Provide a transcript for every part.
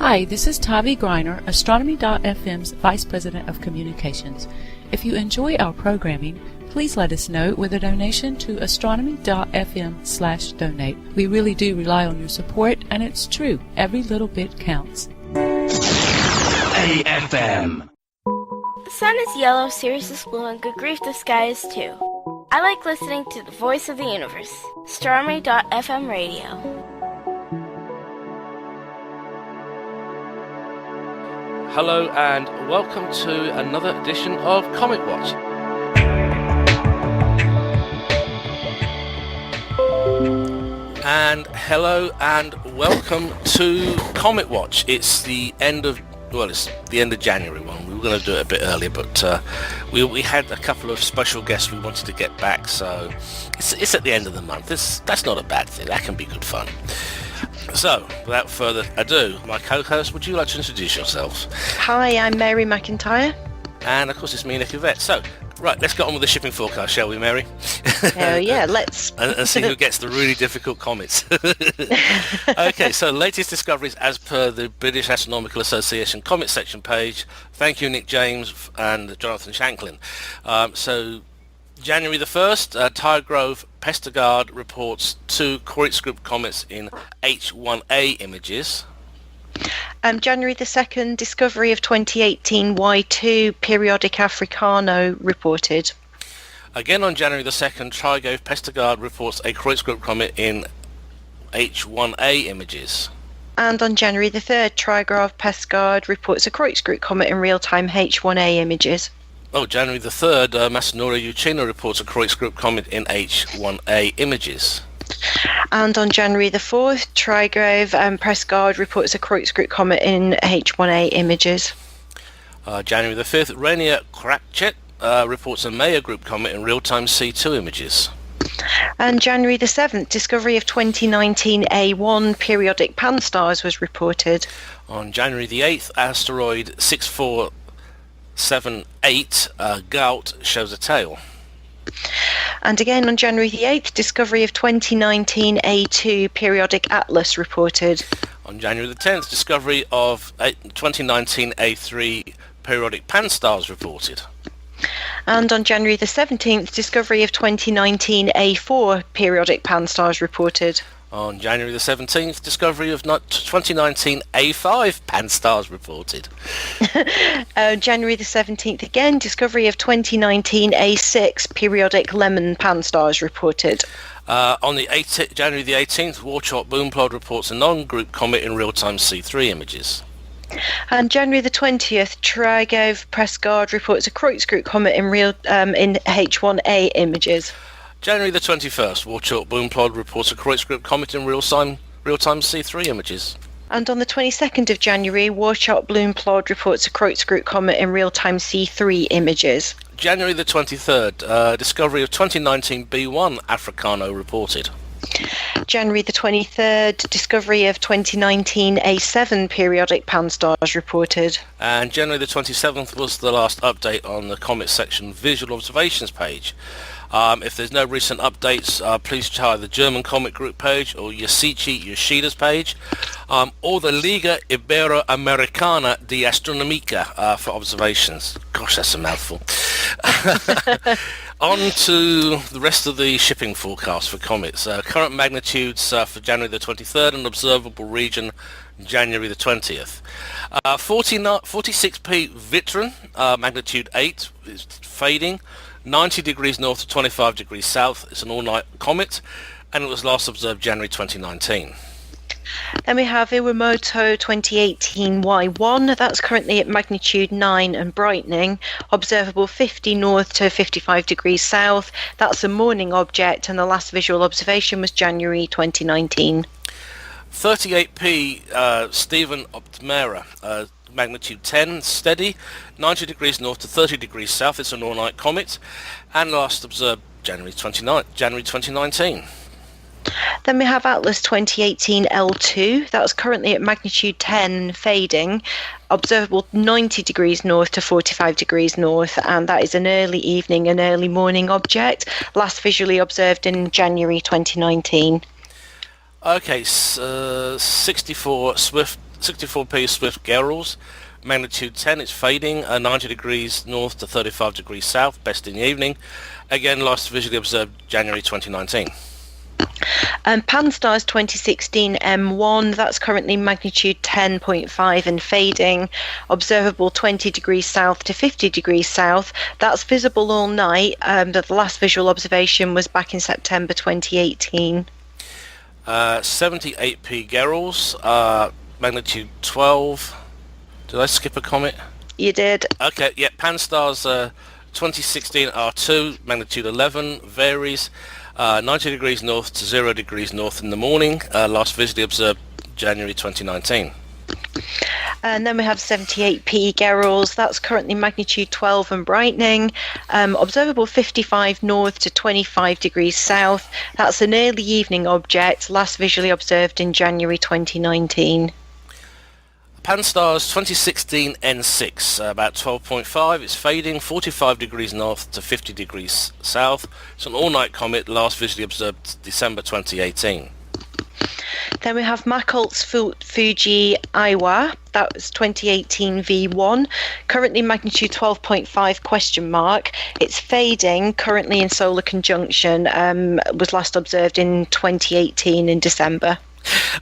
Hi, this is Tavi Greiner, Astronomy.fm's Vice President of Communications. If you enjoy our programming, please let us know with a donation to astronomy.fm/donate. We really do rely on your support, and it's true, every little bit counts. AFM. The sun is yellow, Sirius is blue, and good grief, the sky is too. I like listening to the voice of the universe, Astronomy.fm radio. Hello and welcome to another edition of Comet Watch. And hello and welcome to Comet Watch. It's the end of January one. We were going to do it a bit earlier, but we had a couple of special guests we wanted to get back, so it's at the end of the month. That's not a bad thing. That can be good fun. So, without further ado, my co-host, would you like to introduce yourselves? Hi, I'm Mary McIntyre. And of course it's me, Nick Yvette. So, right, let's get on with the shipping forecast, shall we, Mary? Oh yeah, let's. and see who gets the really difficult comets. Okay, so latest discoveries as per the British Astronomical Association Comet section page. Thank you, Nick James and Jonathan Shanklin. So, January the 1st, Tygrove Pestegard reports 2 Croix group comets in H1A images. January the 2nd, discovery of 2018 Y2 periodic Africano reported. Again on January the 2nd, Tygrove Pestegard reports a Croix group comet in H1A images. And on January the 3rd, Tygrove Pestegard reports a Croix group comet in real-time H1A images. Oh, January the 3rd, Massanora Uchina reports a Croix group comet in H1A images. And on January the 4th, Tygrove Pestegard reports a Croix group comet in H1A images. January the 5th, Rainier Kratchet reports a Maya group comet in real-time C2 images. And January the 7th, discovery of 2019 A1 periodic pan-stars was reported. On January the 8th, asteroid 6478 Gault shows a tail. And again on January the 8th, discovery of 2019 A2 periodic atlas reported. On January the 10th, discovery of 2019 A3 periodic pan-stars reported. And on January the 17th, discovery of 2019 A4 periodic pan-stars reported. On January the 17th, discovery of 2019 A5 pan-stars reported. January the 17th again, discovery of 2019 A6 periodic lemon pan-stars reported. On the January the 18th, Warchop Boomplod reports a non-group comet in real-time C3 images. And January the 20th, Tygrove Pestegard reports a Croix group comet in H1A images. January the 21st, Warchop Boomplod reports a Croix group comet in real-time C3 images. And on the 22nd of January, Warchop Boomplod reports a Croix group comet in real-time C3 images. January the 23rd, discovery of 2019 B1 Africano reported. January the 23rd, discovery of 2019 A7 periodic pan-stars reported. And January the 27th was the last update on the Comet section visual observations page. If there's no recent updates, please try the German Comet Group page or Yoshida's page, or the Liga Iberoamericana de Astronomia for observations. Gosh, that's a mouthful. On to the rest of the shipping forecast for comets. Current magnitudes for January the 23rd and observable region January the 20th. 46p Wirtanen, magnitude 8, is fading. 90 degrees north to 25 degrees south. It's an all-night comet, and it was last observed January 2019. Then we have Iwamoto 2018 Y1. That's currently at magnitude 9 and brightening. Observable 50 north to 55 degrees south. That's a morning object, and the last visual observation was January 2019. 38p Stephen Optimera, magnitude 10, steady, 90 degrees north to 30 degrees south. It's an all-night comet, and last observed January 2019. Then we have Atlas 2018 L2. That's currently at magnitude 10, fading. Observable 90 degrees north to 45 degrees north, and that is an early evening and early morning object, last visually observed in January 2019. Okay, 64p Swift Gerals, magnitude 10. It's fading, 90 degrees north to 35 degrees south, best in the evening. Again, last visually observed January 2019. Pan-STARRS 2016 M1, that's currently magnitude 10.5 and fading, observable 20 degrees south to 50 degrees south. That's visible all night, but the last visual observation was back in September 2018. 78p Gerals, magnitude 12. Did I skip a comet? You did. Okay, yeah, Pan-STARRS 2016 R2, magnitude 11, varies 90 degrees north to 0 degrees north in the morning, last visually observed January 2019. And then we have 78p Gerals, that's currently magnitude 12 and brightening, observable 55 north to 25 degrees south. That's an early evening object, last visually observed in January 2019. Pan-STARRS 2016 N6, about 12.5. It's fading, 45 degrees north to 50 degrees south. It's an all-night comet, last visually observed December 2018. Then we have Macault's Fuji Iwa, that was 2018 V1, currently magnitude 12.5 question mark. It's fading, currently in solar conjunction, was last observed in 2018 in December.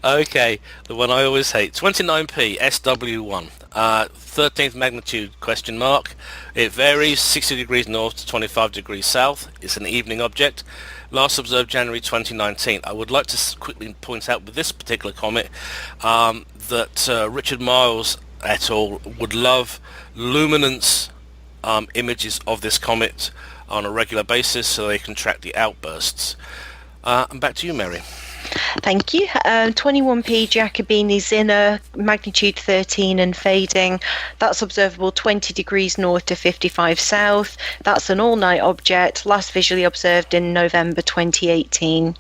Okay, the one I always hate, 29p SW1, 13th magnitude question mark. It varies 60 degrees north to 25 degrees south. It's an evening object, last observed January 2019. I would like to quickly point out with this particular comet that Richard Miles et al. Would love luminance images of this comet on a regular basis so they can track the outbursts. And back to you, Mary. Thank you. 21p Giacobini Zinner, magnitude 13 and fading. That's observable 20 degrees north to 55 south. That's an all-night object, last visually observed in November 2018.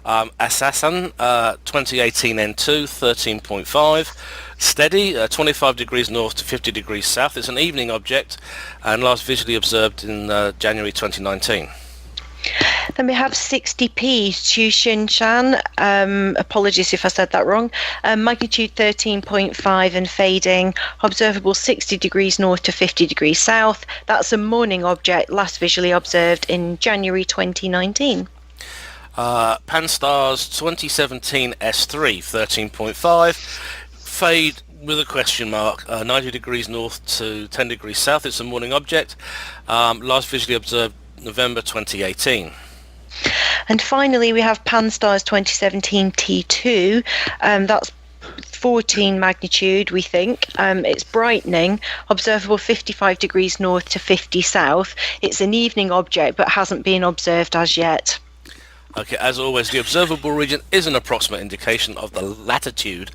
Assassin 2018 N2, 13.5. Steady, 25 degrees north to 50 degrees south. It's an evening object and last visually observed in January 2019. Then we have 60p Xuxinshan, apologies if I said that wrong, magnitude 13.5 and fading, observable 60 degrees north to 50 degrees south. That's a morning object, last visually observed in January 2019. Pan-STARRS 2017 S3, 13.5, fade with a question mark, 90 degrees north to 10 degrees south. It's a morning object, last visually observed November 2018. And finally we have Pan-STARRS 2017 T2, that's 14 magnitude we think. It's brightening, observable 55 degrees north to 50 south. It's an evening object but hasn't been observed as yet. Okay, as always, the observable region is an approximate indication of the latitude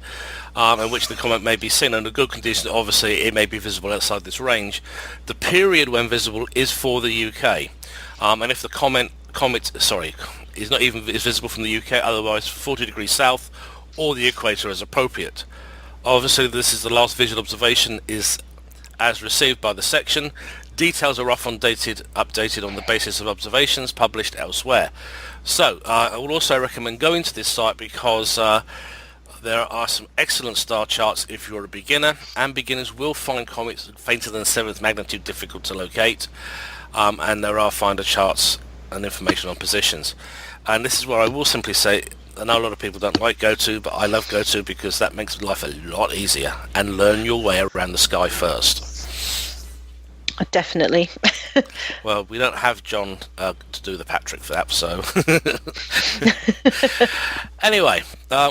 in which the comet may be seen. Under good conditions, obviously, it may be visible outside this range. The period when visible is for the UK. And if the comet is not even visible from the UK, otherwise 40 degrees south or the equator is appropriate. Obviously, this is the last visual observation is as received by the section. Details are often updated on the basis of observations published elsewhere. So I would also recommend going to this site because there are some excellent star charts if you're a beginner, and beginners will find comets fainter than 7th magnitude difficult to locate, and there are finder charts and information on positions. And this is where I will simply say, I know a lot of people don't like GoTo, but I love GoTo because that makes life a lot easier, and learn your way around the sky first. Definitely. Well, we don't have John to do the Patrick for that, so... Anyway,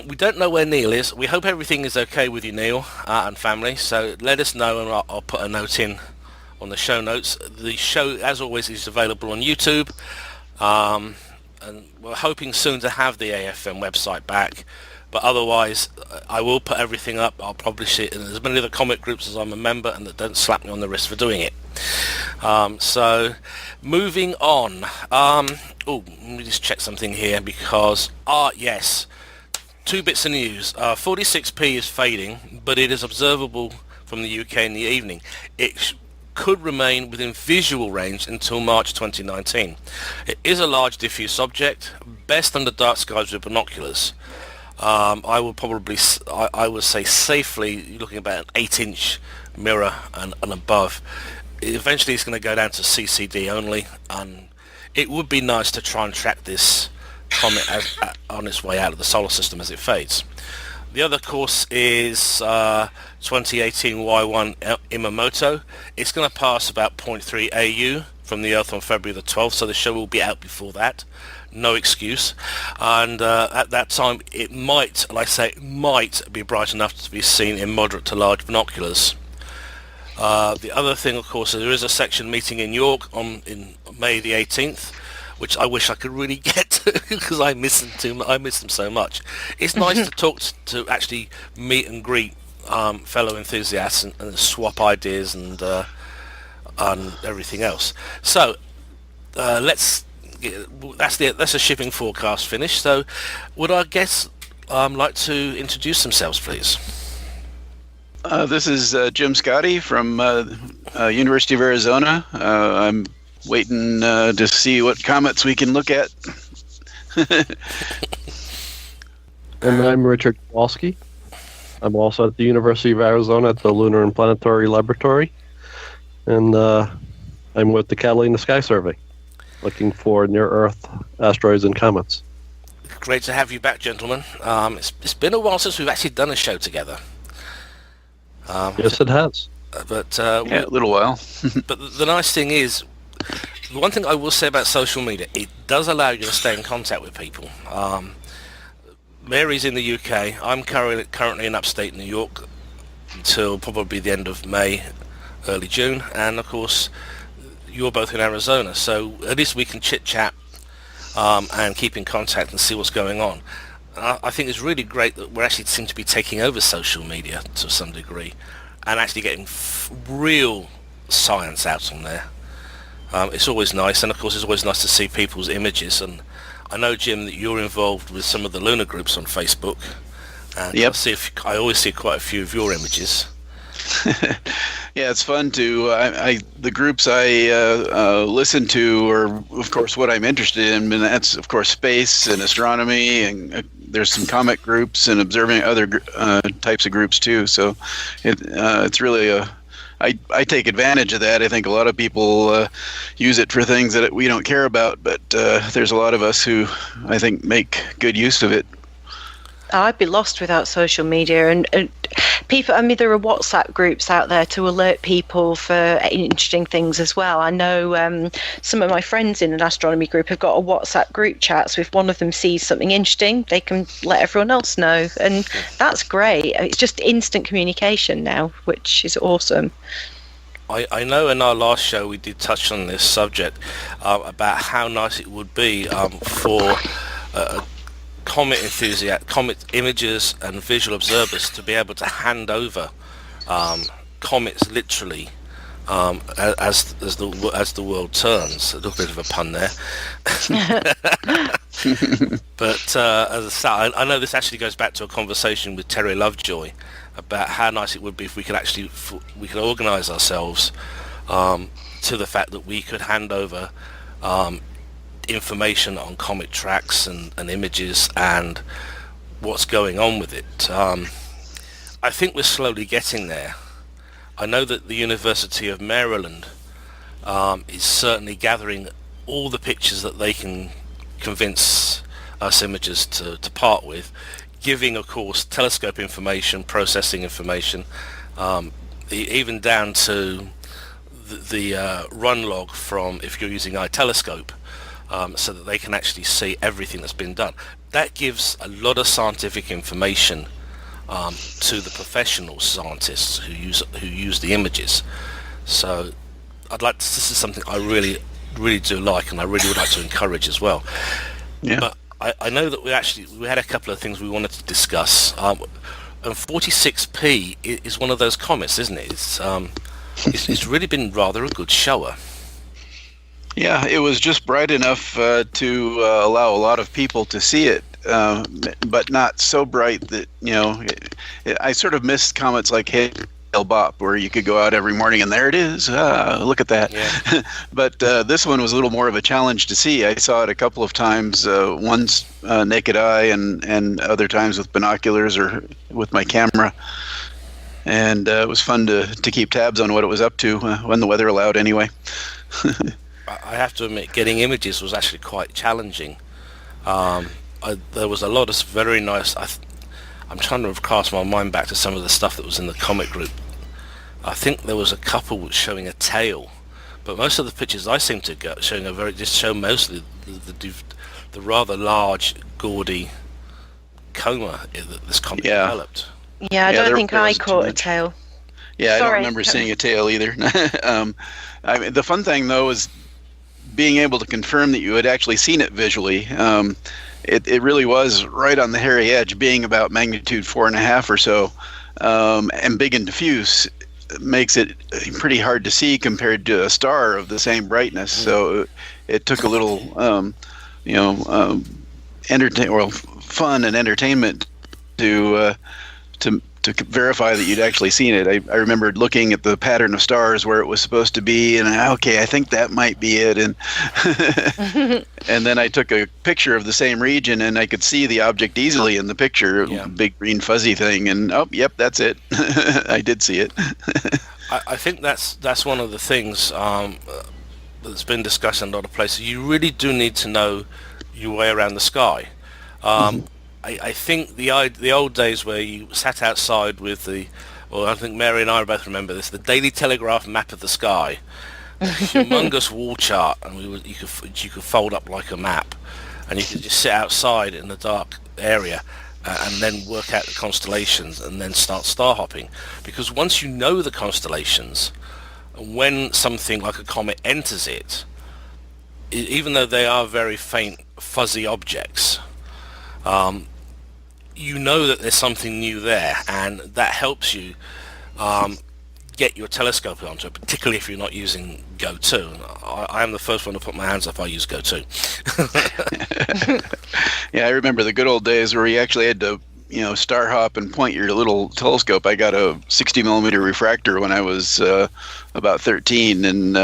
we don't know where Neil is. We hope everything is okay with you, Neil, and family, so let us know and I'll put a note in on the show notes. The show, as always, is available on YouTube, and we're hoping soon to have the AFM website back. But otherwise, I will put everything up. I'll publish it in as many of the comic groups as I'm a member, and that don't slap me on the wrist for doing it. So, moving on. Let me just check something here because, yes, 2 bits of news. 46p is fading, but it is observable from the UK in the evening. It could remain within visual range until March 2019. It is a large diffuse object, best under dark skies with binoculars. I would say safely you're looking about an 8-inch mirror and above. Eventually it's going to go down to CCD only, and it would be nice to try and track this comet on its way out of the solar system as it fades. The other course is 2018 Y1 Imamoto. It's going to pass about 0.3 AU from the Earth on February the 12th, so the show will be out before that. No excuse. And at that time, it might be bright enough to be seen in moderate to large binoculars. The other thing, of course, there is a section meeting in York in May the 18th, which I wish I could really get to because I miss them so much. It's nice to talk to actually meet and greet fellow enthusiasts and swap ideas and everything else. So that's the shipping forecast finished. So would our guests like to introduce themselves, please? This is Jim Scotti from University of Arizona. I'm waiting to see what comets we can look at. And I'm Richard Kowalski. I'm also at the University of Arizona at the Lunar and Planetary Laboratory. And I'm with the Catalina Sky Survey, looking for near-Earth asteroids and comets. Great to have you back, gentlemen. It's been a while since we've actually done a show together. Yes, it has. But a little while. But the nice thing is, the one thing I will say about social media, it does allow you to stay in contact with people. Mary's in the UK. I'm currently in upstate New York until probably the end of May, early June. And, of course, you're both in Arizona. So at least we can chit-chat and keep in contact and see what's going on. I think it's really great that we actually seem to be taking over social media to some degree and actually getting real science out on there. It's always nice, and of course it's always nice to see people's images. And I know, Jim, that you're involved with some of the lunar groups on Facebook, and yep. I always see quite a few of your images. Yeah, it's fun to the groups I listen to are, of course, what I'm interested in, and that's, of course, space and astronomy, and there's some comet groups and observing other types of groups too. So it's really I take advantage of that. I think a lot of people use it for things that we don't care about, but there's a lot of us who I think make good use of it. I'd be lost without social media, and people. I mean, there are WhatsApp groups out there to alert people for interesting things as well. I know some of my friends in an astronomy group have got a WhatsApp group chat, so if one of them sees something interesting, they can let everyone else know, and that's great. It's just instant communication now, which is awesome. I know in our last show we did touch on this subject about how nice it would be for comet enthusiasts, comet imagers and visual observers to be able to hand over comets literally as the world turns. A little bit of a pun there. But as I say, I know this actually goes back to a conversation with Terry Lovejoy about how nice it would be if we could organise ourselves to the fact that we could hand over information on comet tracks and images and what's going on with it. I think we're slowly getting there. I know that the University of Maryland is certainly gathering all the pictures that they can convince us imagers to part with, giving, of course, telescope information, processing information, even down to the run log from if you're using iTelescope, so that they can actually see everything that's been done. That gives a lot of scientific information to the professional scientists who use the images. So this is something I really do like, and I really would like to encourage as well. Yeah. But I know that we had a couple of things we wanted to discuss. And 46P is one of those comets, isn't it? It's really been rather a good shower. Yeah, it was just bright enough to allow a lot of people to see it, but not so bright that, I sort of missed comets like Hale bop, where you could go out every morning and there it is. Look at that. Yeah. But this one was a little more of a challenge to see. I saw it a couple of times, once naked eye and other times with binoculars or with my camera. And it was fun to keep tabs on what it was up to when the weather allowed anyway. I have to admit, getting images was actually quite challenging. There was a lot of very nice... I'm trying to cast my mind back to some of the stuff that was in the Comet group. I think there was a couple showing a tail, but most of the pictures I seem to get showing show mostly the rather large, gaudy coma that this comet developed. Yeah, I don't think I caught a tail. Yeah, I Sorry. don't remember seeing a tail either. I mean, the fun thing though is being able to confirm that you had actually seen it visually. It really was right on the hairy edge, being about magnitude 4.5 or so, and big and diffuse makes it pretty hard to see compared to a star of the same brightness. So it took a little, fun and entertainment to verify that you'd actually seen it. I remembered looking at the pattern of stars where it was supposed to be, and okay, I think that might be it. And and then I took a picture of the same region, and I could see the object easily in the picture, big green fuzzy thing. And yep, that's it. I did see it. I think that's one of the things that's been discussed in a lot of places. You really do need to know your way around the sky. I think the old days where you sat outside with I think Mary and I both remember this, the Daily Telegraph map of the sky, a humongous wall chart, and you could fold up like a map, and you could just sit outside in the dark area and then work out the constellations and then start star hopping. Because once you know the constellations, when something like a comet enters it, even though they are very faint, fuzzy objects, you know that there's something new there, and that helps you get your telescope onto it, particularly if you're not using Go 2. I am the first one to put my hands up. I use Go 2. Yeah, I remember the good old days where you actually had to, star hop and point your little telescope. I got a 60 millimeter refractor when I was about 13, and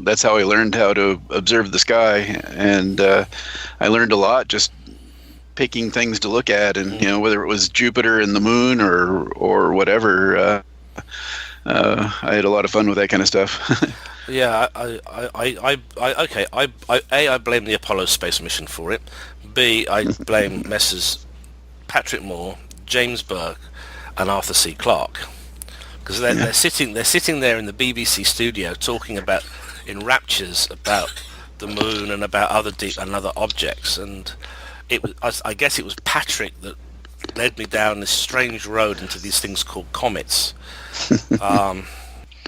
that's how I learned how to observe the sky. And I learned a lot just picking things to look at, and whether it was Jupiter and the moon or whatever. I had a lot of fun with that kind of stuff. Yeah, I blame the Apollo space mission for it. B, I blame Messrs. Patrick Moore, James Burke, and Arthur C. Clarke, because they're sitting there in the BBC studio talking about in raptures about the moon and about other objects, and I guess it was Patrick that led me down this strange road into these things called comets.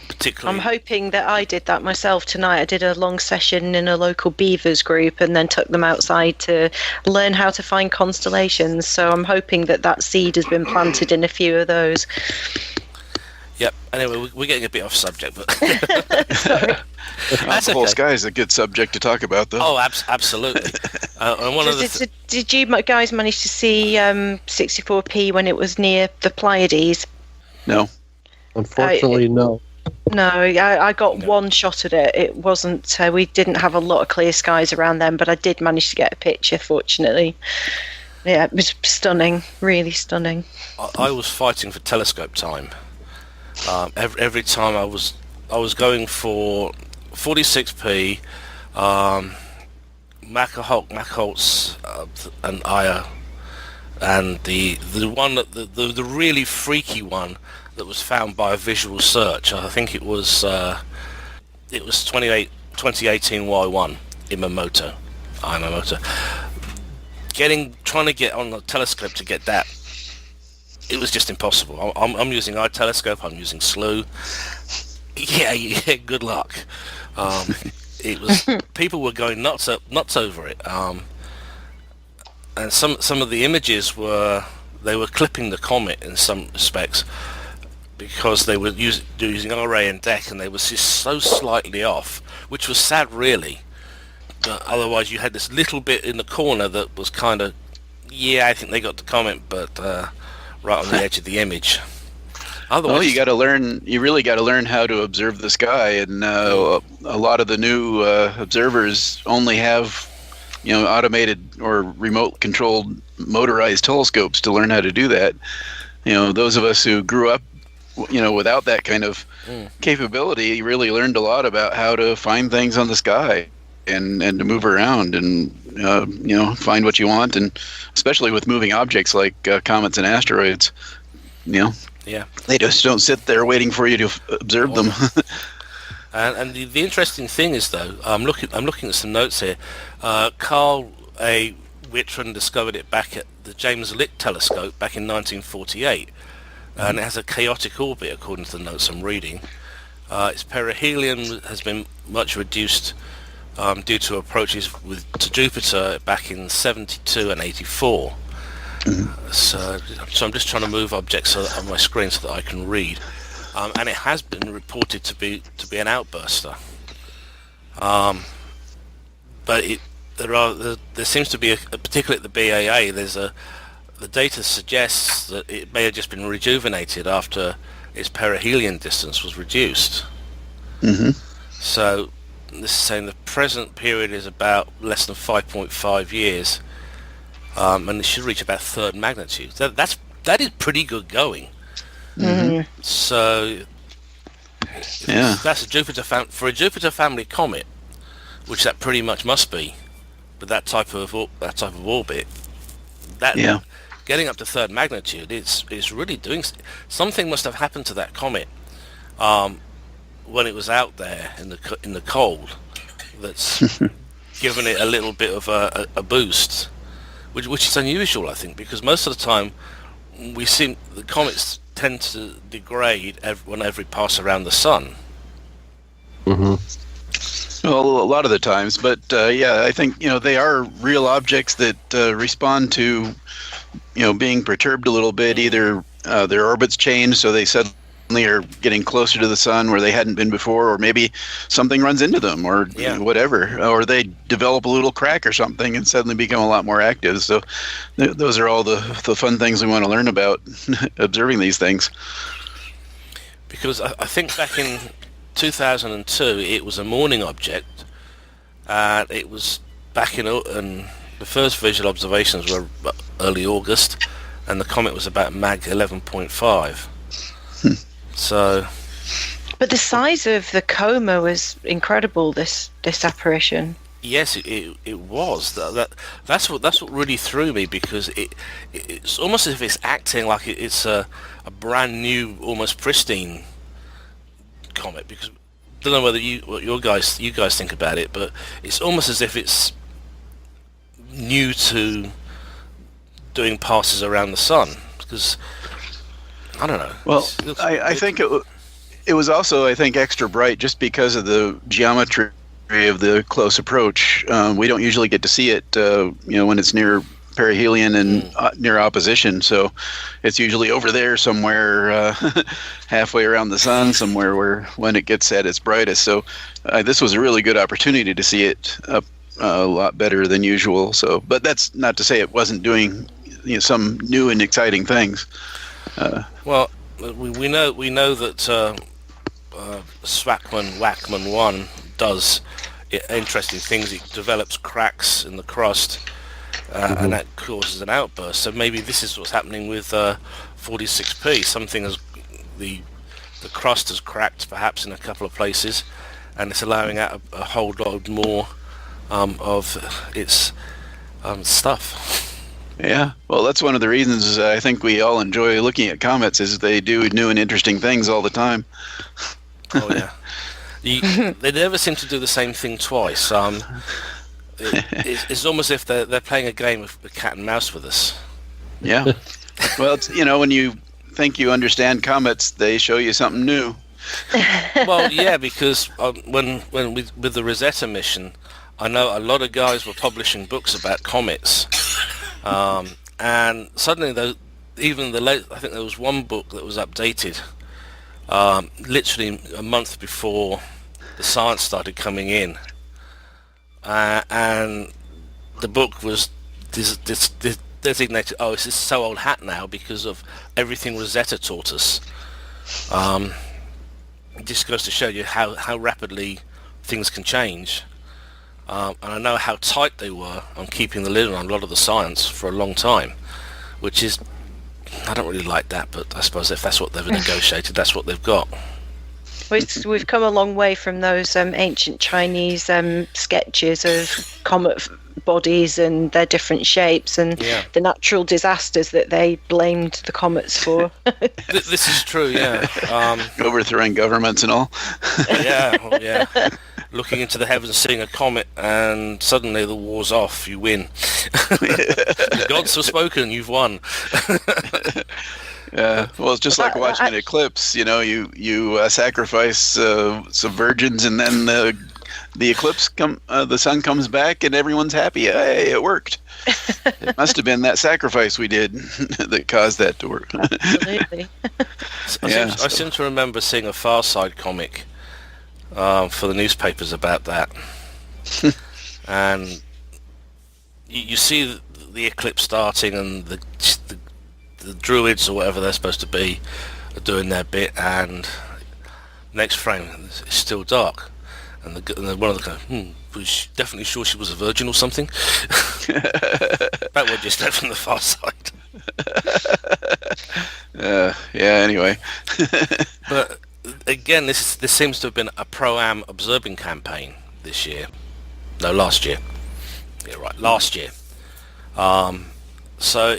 Particularly, I'm hoping that I did that myself tonight. I did a long session in a local beavers group and then took them outside to learn how to find constellations. So I'm hoping that seed has been planted in a few of those. Yep. Anyway, we're getting a bit off subject, but Sorry. The whole sky is a good subject to talk about, though. Oh, absolutely. And did you guys manage to see 64P when it was near the Pleiades? No. Unfortunately, no. No, I got one shot at it. It wasn't. We didn't have a lot of clear skies around then, but I did manage to get a picture. Fortunately, yeah, it was stunning, really stunning. I was fighting for telescope time. Every time I was going for 46p, Macholtz, and Aya, and the one that the really freaky one that was found by a visual search. I think it was 2018 Y1 Imamoto. Trying to get on the telescope to get that, it was just impossible. I'm using eye telescope. I'm using SLU. Yeah. Good luck. It was people were going nuts over it. And some of the images were clipping the comet in some respects, because they were using array and deck, and they were just so slightly off, which was sad, really. But otherwise, you had this little bit in the corner that was kind of, I think they got the comet, but right on the edge of the image. Otherwise, you got to learn. You really got to learn how to observe the sky, and a lot of the new observers only have, automated or remote-controlled motorized telescopes to learn how to do that. Those of us who grew up, without that kind of capability, really learned a lot about how to find things on the sky and to move around and find what you want, and especially with moving objects like comets and asteroids. Yeah. They just don't sit there waiting for you to observe them. And the interesting thing is, though, I'm looking at some notes here. Carl A. Wirtanen discovered it back at the James Lick telescope back in 1948, and it has a chaotic orbit according to the notes I'm reading. Its perihelion has been much reduced due to approaches to Jupiter back in 72 and 84. So I'm just trying to move objects on my screen so that I can read. And it has been reported to be an outburster. But there seems to be particularly at the BAA, the data suggests that it may have just been rejuvenated after its perihelion distance was reduced. So this is saying the present period is about less than 5.5 years, and it should reach about third magnitude. That is pretty good going. So that's a Jupiter for a Jupiter family comet, which that pretty much must be, with that type of orbit. Getting up to third magnitude, it's really doing something. Must have happened to that comet when it was out there in the cold, that's given it a little bit of a boost, which is unusual, I think, because most of the time the comets tend to degrade whenever it passes around the sun. Well, a lot of the times, but I think they are real objects that respond to being perturbed a little bit. Either their orbits change, so they suddenly are getting closer to the sun where they hadn't been before, or maybe something runs into them, or whatever, or they develop a little crack or something and suddenly become a lot more active. So those are all the fun things we want to learn about observing these things. Because I think back in 2002 it was a morning object, and it was back in the first visual observations were early August, and the comet was about mag 11.5. So, but the size of the coma was incredible. This apparition. Yes, it was. That's what really threw me, because it's almost as if it's acting like it's a brand new, almost pristine comet. Because I don't know what you guys think about it, but it's almost as if it's new to doing passes around the sun. Because I don't know. Well, I think it was also, I think, extra bright just because of the geometry of the close approach. We don't usually get to see it, when it's near perihelion and near opposition. So it's usually over there somewhere, halfway around the sun, somewhere when it gets at its brightest. So this was a really good opportunity to see it up a lot better than usual. So, but that's not to say it wasn't doing some new and exciting things. Well, we know that Swakman 1 does interesting things. It develops cracks in the crust, and that causes an outburst. So maybe this is what's happening with 46P. Something has the crust has cracked, perhaps in a couple of places, and it's allowing out a whole lot more of its stuff. Yeah, well, that's one of the reasons I think we all enjoy looking at comets, is they do new and interesting things all the time. Oh yeah, they never seem to do the same thing twice. It's almost as if they're playing a game of cat and mouse with us. Yeah. Well, it's, when you think you understand comets, they show you something new. Well, yeah, because when with the Rosetta mission, I know a lot of guys were publishing books about comets. And suddenly, I think there was one book that was updated literally a month before the science started coming in, and the book was designated, it's so old hat now because of everything Rosetta taught us. It just goes to show you how rapidly things can change. And I know how tight they were on keeping the lid on a lot of the science for a long time, which is, I don't really like that, but I suppose if that's what they've negotiated, that's what they've got. We've come a long way from those ancient Chinese sketches of comet bodies and their different shapes and the natural disasters that they blamed the comets for. This is true, yeah. Overthrowing governments and all. Yeah. Looking into the heavens, seeing a comet, and suddenly the war's off. You win. The gods have spoken. You've won. Yeah, well, it's just like watching an eclipse. You know, you sacrifice some virgins, and then the eclipse the sun comes back, and everyone's happy. Hey, it worked. It must have been that sacrifice we did that caused that to work. Absolutely. I seem to remember seeing a Far Side comic for the newspapers about that, and you see the eclipse starting, and the druids or whatever they're supposed to be are doing their bit, and next frame it's still dark, and one of them was she definitely sure she was a virgin or something? That word just left from the Far Side. Anyway. But again, this seems to have been a pro-am observing campaign this year. No, last year. Yeah, right, last year. So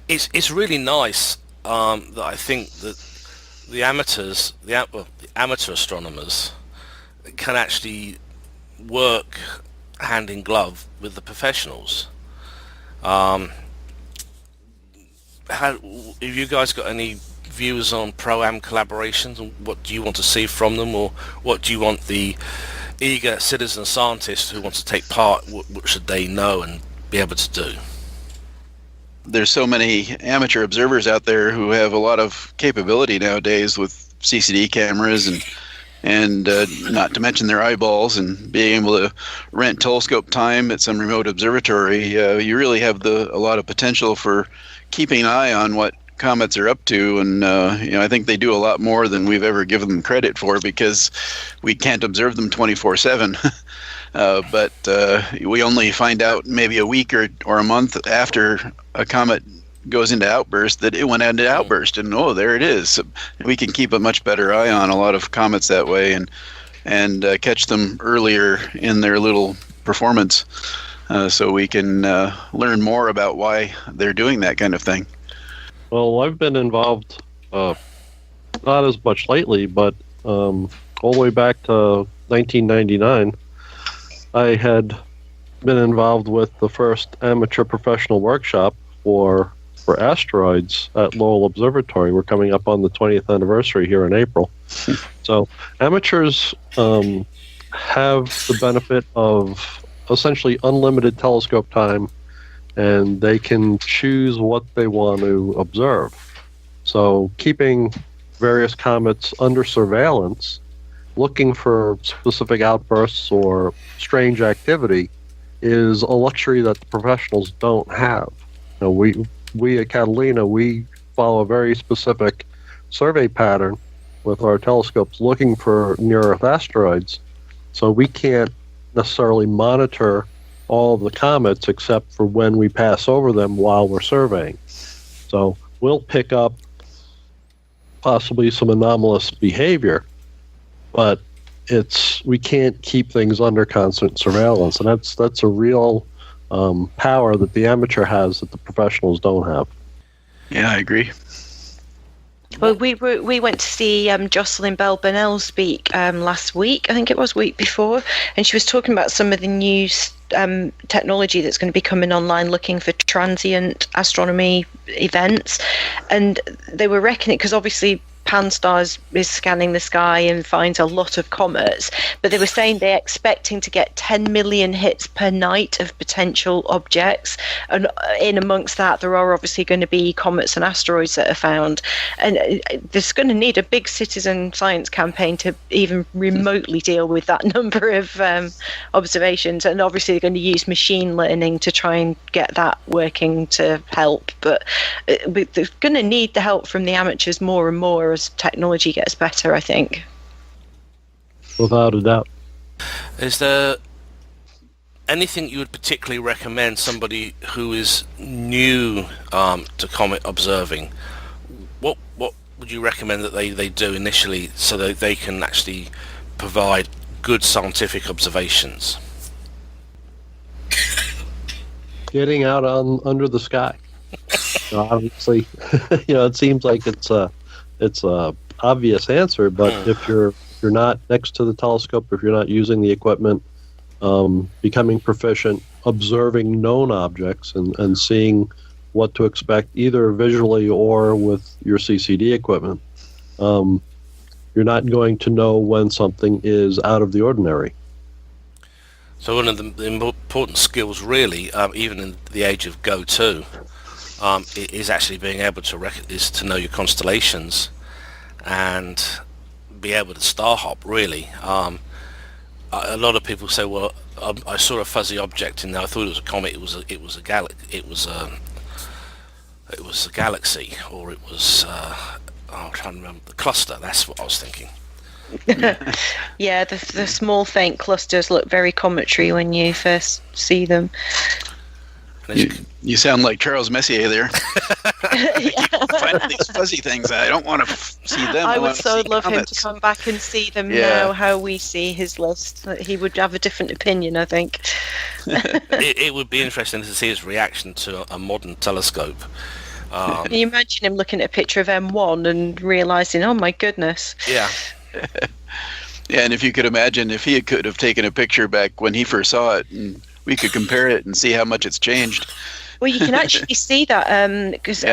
it's really nice that I think that the amateur astronomers can actually work hand in glove with the professionals. Have you guys got any views on pro-am collaborations, and what do you want to see from them, or what do you want the eager citizen scientists who want to take part, what should they know and be able to do? There's so many amateur observers out there who have a lot of capability nowadays with CCD cameras and not to mention their eyeballs and being able to rent telescope time at some remote observatory. You really have a lot of potential for keeping an eye on what comets are up to, and I think they do a lot more than we've ever given them credit for, because we can't observe them 24/7. But we only find out maybe a week or a month after a comet goes into outburst that it went into outburst, and there it is. So we can keep a much better eye on a lot of comets that way, and catch them earlier in their little performance, so we can learn more about why they're doing that kind of thing. Well, I've been involved, not as much lately, but all the way back to 1999, I had been involved with the first amateur professional workshop for asteroids at Lowell Observatory. We're coming up on the 20th anniversary here in April. So amateurs have the benefit of essentially unlimited telescope time, and they can choose what they want to observe. So keeping various comets under surveillance, looking for specific outbursts or strange activity, is a luxury that the professionals don't have. We at Catalina, we follow a very specific survey pattern with our telescopes looking for near-Earth asteroids, so we can't necessarily monitor all of the comets except for when we pass over them while we're surveying. So we'll pick up possibly some anomalous behavior, but we can't keep things under constant surveillance, and that's a real power that the amateur has that the professionals don't have. Yeah, I agree. Well, we went to see Jocelyn Bell Burnell speak last week. I think it was week before, and she was talking about some of the new technology that's going to be coming online, looking for transient astronomy events, and they were reckoning, because obviously Pan-STARRS is scanning the sky and finds a lot of comets, but they were saying they're expecting to get 10 million hits per night of potential objects, and in amongst that there are obviously going to be comets and asteroids that are found, and there's going to need a big citizen science campaign to even remotely deal with that number of observations, and obviously they're going to use machine learning to try and get that working to help, but they're going to need the help from the amateurs more and more as as technology gets better, I think. Without a doubt. Is there anything you would particularly recommend somebody who is new to comet observing? What would you recommend that they do initially so that they can actually provide good scientific observations? Getting out under the sky. Obviously, it seems like it's a obvious answer, but if you're not next to the telescope, if you're not using the equipment, becoming proficient, observing known objects and seeing what to expect either visually or with your CCD equipment, you're not going to know when something is out of the ordinary. So one of the important skills really, even in the age of Go 2, is actually being able to know your constellations and be able to star hop, really. A lot of people say, well, I saw a fuzzy object in there. I thought it was a comet. It was a galaxy, or it was I'm trying to remember the cluster. That's what I was thinking. Yeah, the small faint clusters look very cometary when you first see them. You sound like Charles Messier there. Finding these fuzzy things. I don't want to see them. I would so love comets. him to come back and see them now, how we see his list. He would have a different opinion, I think. It would be interesting to see his reaction to a modern telescope. Can you imagine him looking at a picture of M1 and realising, oh my goodness. Yeah. Yeah, and if you could imagine if he could have taken a picture back when he first saw it, and we could compare it and see how much it's changed. Well, you can actually see that because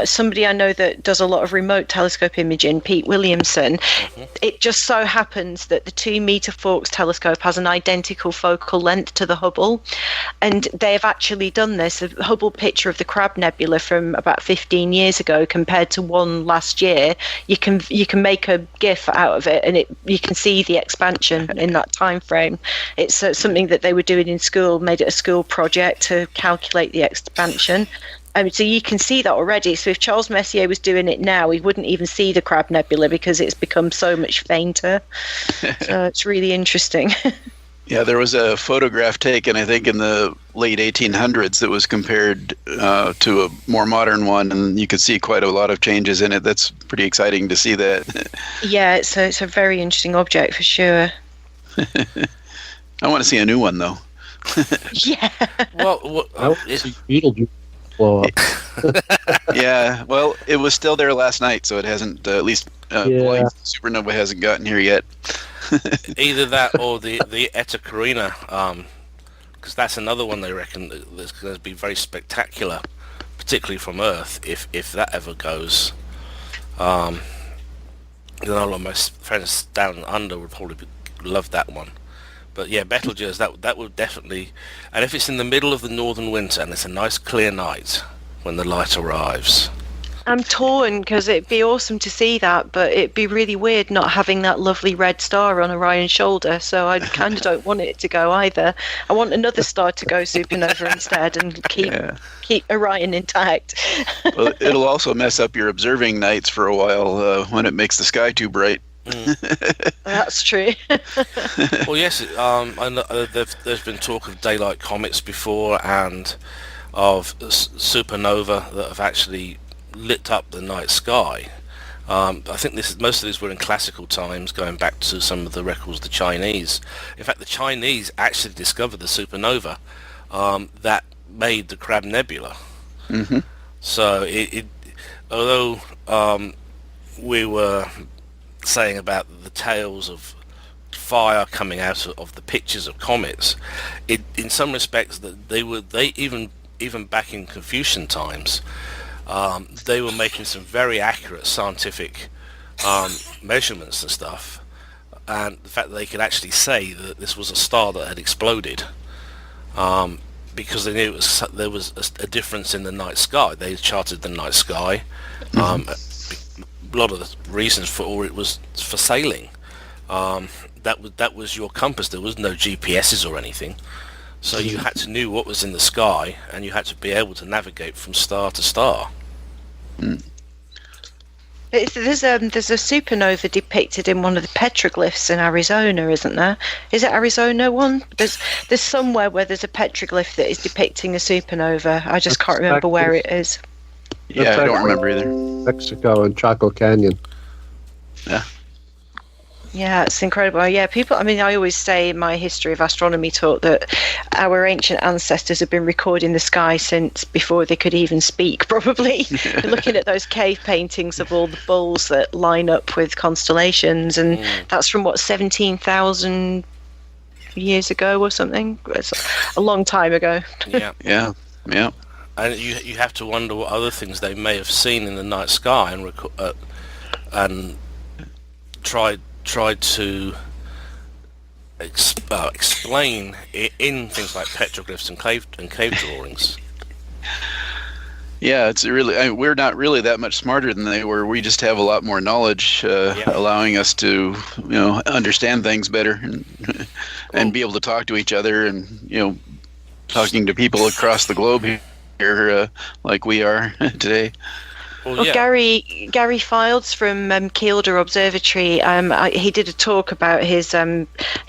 somebody I know that does a lot of remote telescope imaging, Pete Williamson, it just so happens that the 2 meter Fawkes telescope has an identical focal length to the Hubble, and they have actually done this. A Hubble picture of the Crab Nebula from about 15 years ago compared to one last year, you can make a GIF out of it, and you can see the expansion in that time frame. It's something that they were doing in school, made it a school project to calculate the expansion. So you can see that already. So if Charles Messier was doing it now, he wouldn't even see the Crab Nebula because it's become so much fainter. So it's really interesting. Yeah, there was a photograph taken, I think, in the late 1800s that was compared to a more modern one, and you could see quite a lot of changes in it. That's pretty exciting to see that. Yeah, it's a very interesting object for sure. I want to see a new one, though. Yeah. Well, it's Beetlejuice blow up. Yeah, well, it was still there last night, so it hasn't, at least Blind supernova hasn't gotten here yet. Either that or the Eta Carina, because that's another one they reckon that's going to be very spectacular, particularly from Earth, if that ever goes. A lot of my friends down under would probably love that one. But yeah, Betelgeuse, that would definitely, and if it's in the middle of the northern winter and it's a nice clear night when the light arrives. I'm torn because it'd be awesome to see that, but it'd be really weird not having that lovely red star on Orion's shoulder, so I kind of don't want it to go either. I want another star to go supernova instead and keep Orion intact. Well, it'll also mess up your observing nights for a while when it makes the sky too bright. That's true. Well, yes, I know, there's been talk of daylight comets before and of supernova that have actually lit up the night sky. I think most of these were in classical times, going back to some of the records of the Chinese. In fact, the Chinese actually discovered the supernova that made the Crab Nebula. Mm-hmm. So although we were saying about the tales of fire coming out of the pictures of comets, in some respects that they even back in Confucian times, they were making some very accurate scientific measurements and stuff, and the fact that they could actually say that this was a star that had exploded, because they knew there was a difference in the night sky. They charted the night sky. A lot of the reasons for it was for sailing. That was your compass. There was no GPSs or anything, so you had to know what was in the sky, and you had to be able to navigate from star to star. There's a supernova depicted in one of the petroglyphs in Arizona, isn't there? Is it Arizona one? There's somewhere where there's a petroglyph that is depicting a supernova. I just can't remember where it is. Yeah, I don't remember either. Mexico and Chaco Canyon. Yeah. Yeah, it's incredible. Yeah, people, I mean, I always say in my history of astronomy talk that our ancient ancestors have been recording the sky since before they could even speak, probably. Looking at those cave paintings of all the bulls that line up with constellations, and that's from, 17,000 years ago or something? It's a long time ago. Yeah. And you have to wonder what other things they may have seen in the night sky and tried to explain in things like petroglyphs and cave drawings. Yeah, it's really. We're not really that much smarter than they were. We just have a lot more knowledge, allowing us to, understand things better and be able to talk to each other, and talking to people across the globe here, like we are today. Well, Gary Fields from Kielder Observatory, he did a talk about his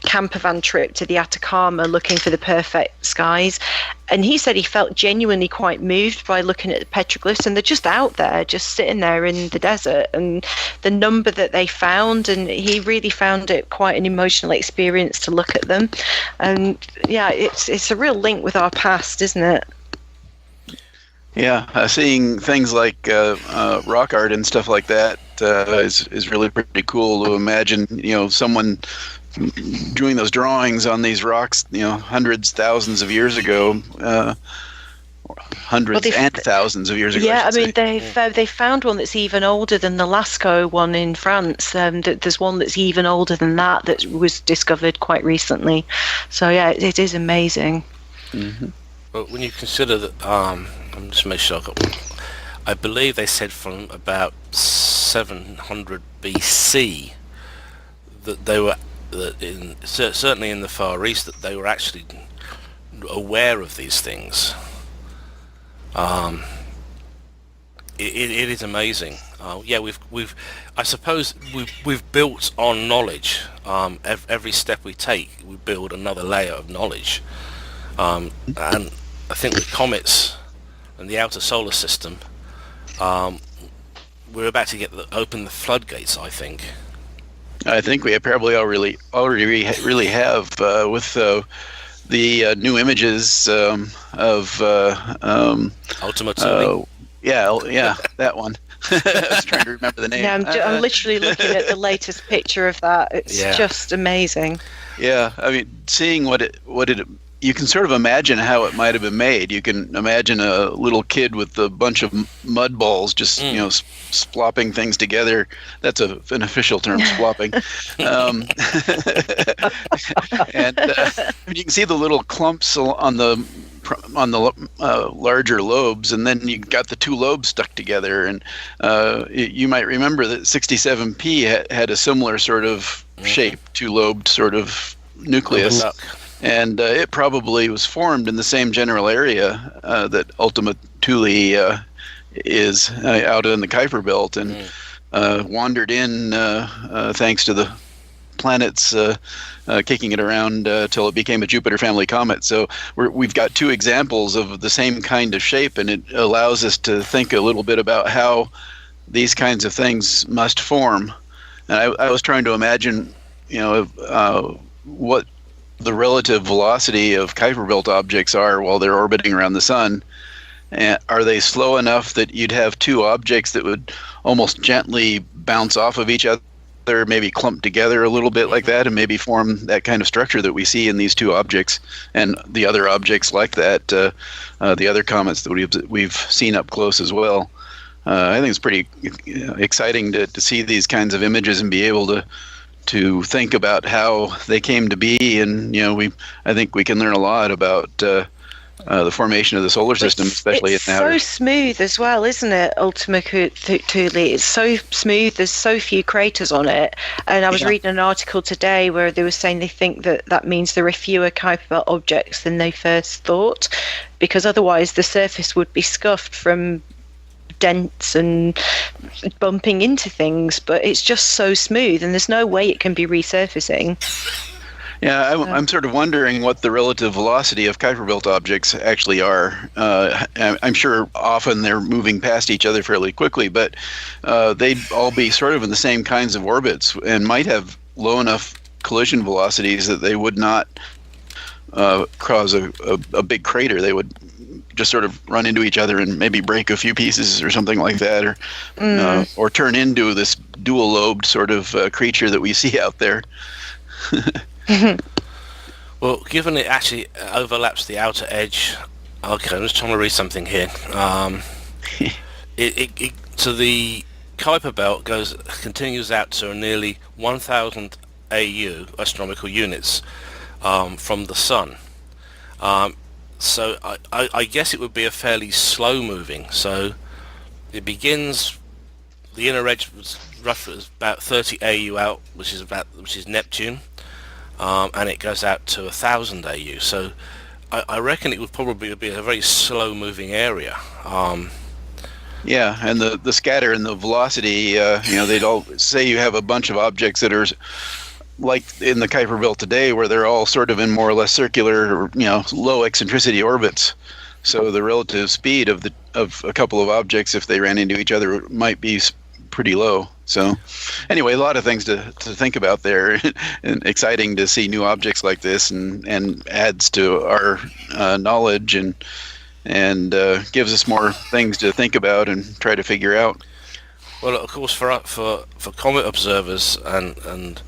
camper van trip to the Atacama looking for the perfect skies, and he said he felt genuinely quite moved by looking at the petroglyphs, and they're just out there, just sitting there in the desert, and the number that they found, and he really found it quite an emotional experience to look at them. And yeah, it's a real link with our past, isn't it? Yeah, seeing things like rock art and stuff like that is really pretty cool to imagine. Someone doing those drawings on these rocks, hundreds, thousands of years ago, and thousands of years ago. Yeah, I mean, they found one that's even older than the Lascaux one in France. There's one that's even older than that was discovered quite recently. So yeah, it is amazing. Mm-hmm. But when you consider that, I'm just making sure I believe they said from about 700 BC that they were certainly in the Far East, that they were actually aware of these things. It is amazing. I suppose we've built on knowledge. Every step we take, we build another layer of knowledge. And I think with comets and the outer solar system, we're about to open the floodgates, I think. I think we probably already really have with the new images of Ultima Thule. Yeah, that one. I was trying to remember the name. Yeah, I'm literally looking at the latest picture of that. It's just amazing. Yeah, I mean, seeing what it you can sort of imagine how it might have been made. You can imagine a little kid with a bunch of mud balls just splopping things together. That's an official term, splopping. And you can see the little clumps on the larger lobes, and then you got the two lobes stuck together. And you might remember that 67P had a similar sort of shape, two-lobed sort of nucleus. And it probably was formed in the same general area that Ultima Thule is out in the Kuiper Belt, and wandered in thanks to the planets kicking it around till it became a Jupiter family comet. So we've got two examples of the same kind of shape, and it allows us to think a little bit about how these kinds of things must form. And I was trying to imagine, what the relative velocity of Kuiper Belt objects are while they're orbiting around the sun. And are they slow enough that you'd have two objects that would almost gently bounce off of each other, maybe clump together a little bit like that, and maybe form that kind of structure that we see in these two objects and the other objects like that, the other comets that we've seen up close as well. I think it's pretty exciting to see these kinds of images and be able to think about how they came to be, and I think we can learn a lot about the formation of the solar system, especially it's in outer. so smooth as well, isn't it? Ultima Thule. It's so smooth. There's so few craters on it, and I was reading an article today where they were saying they think that means there are fewer Kuiper Belt objects than they first thought, because otherwise the surface would be scuffed from dents and bumping into things, but it's just so smooth, and there's no way it can be resurfacing. Yeah, I'm sort of wondering what the relative velocity of Kuiper Belt objects actually are. I'm sure often they're moving past each other fairly quickly, but they'd all be sort of in the same kinds of orbits and might have low enough collision velocities that they would not cause a big crater. They would just sort of run into each other and maybe break a few pieces or something like that, or turn into this dual-lobed sort of creature that we see out there. Well, given it actually overlaps the outer edge, okay, I'm just trying to read something here. So the Kuiper Belt continues out to nearly 1,000 AU, astronomical units, from the Sun. So I guess it would be a fairly slow moving. So it begins, the inner edge was roughly about 30 AU out, which is Neptune. And it goes out to 1,000 AU. So I reckon it would probably be a very slow-moving area. Yeah, and the scatter and the velocity, they'd all say you have a bunch of objects that are like in the Kuiper Belt today, where they're all sort of in more or less circular, low eccentricity orbits. So the relative speed of a couple of objects, if they ran into each other, might be pretty low. So anyway, a lot of things to think about there, and exciting to see new objects like this, and adds to our knowledge and gives us more things to think about and try to figure out. Well, of course, for comet observers and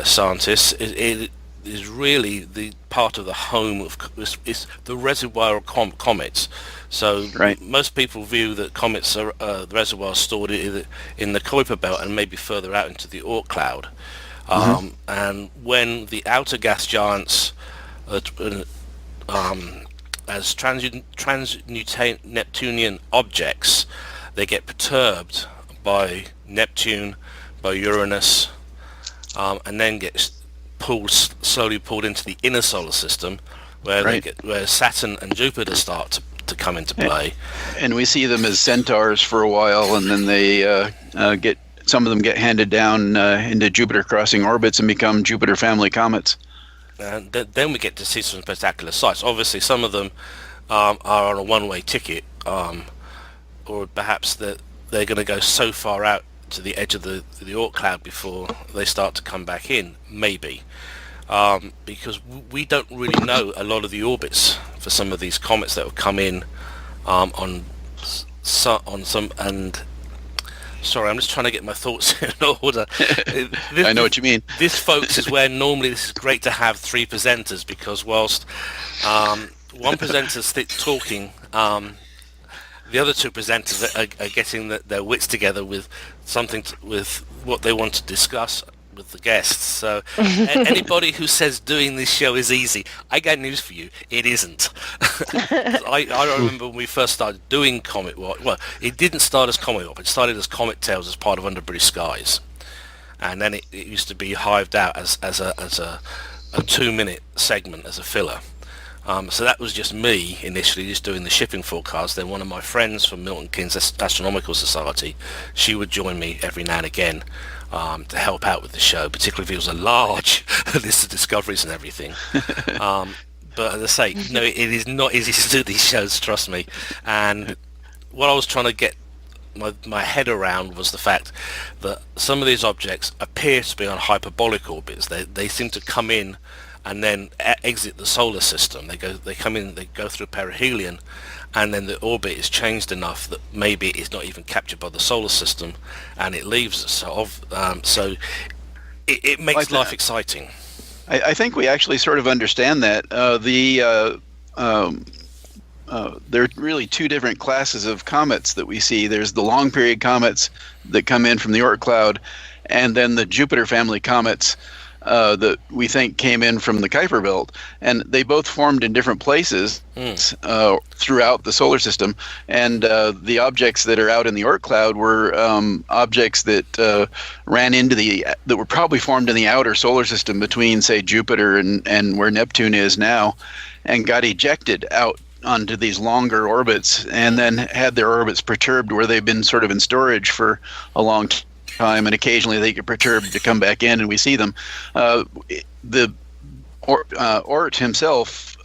scientists, it is really the part of the home of it's the reservoir of comets. So right. Most people view that comets are the reservoir stored in the Kuiper Belt and maybe further out into the Oort cloud. And when the outer gas giants, as trans-Neptunian objects, they get perturbed by Neptune, by Uranus, and then get slowly pulled into the inner solar system, where where Saturn and Jupiter start to come into play. And we see them as centaurs for a while, and then they some of them get handed down into Jupiter crossing orbits and become Jupiter family comets. And then we get to see some spectacular sights. Obviously, some of them are on a one-way ticket, or perhaps they're going to go so far out to the edge of the Oort cloud before they start to come back in, maybe. Because we don't really know a lot of the orbits for some of these comets that have come in on some. And sorry, I'm just trying to get my thoughts in order. I know what you mean. This, folks, is where normally this is great to have three presenters, because whilst one presenter's talking, the other two presenters are getting their wits together with with what they want to discuss with the guests. So anybody who says doing this show is easy, I got news for you, it isn't. I remember when we first started doing Comet Watch, well, it didn't start as Comet Watch, it started as Comet Tales as part of Under British Skies. And then it used to be hived out as a 2-minute segment as a filler. So that was just me initially, just doing the shipping forecast. Then one of my friends from Milton Keynes Astronomical Society, she would join me every now and again to help out with the show, particularly if it was a large list of discoveries and everything. But as I say, no, it is not easy to do these shows, trust me. And what I was trying to get my head around was the fact that some of these objects appear to be on hyperbolic orbits. They seem to come in and then exit the solar system. They come in, they go through perihelion, and then the orbit is changed enough that maybe it's not even captured by the solar system, and it leaves us. So it makes life exciting. I think we actually sort of understand that. There are really two different classes of comets that we see. There's the long period comets that come in from the Oort cloud, and then the Jupiter family comets that we think came in from the Kuiper Belt, and they both formed in different places throughout the solar system. And the objects that are out in the Oort cloud were objects that ran into that were probably formed in the outer solar system between, say, Jupiter and where Neptune is now, and got ejected out onto these longer orbits and then had their orbits perturbed where they've been sort of in storage for a long time, and occasionally they get perturbed to come back in and we see them. Oort himself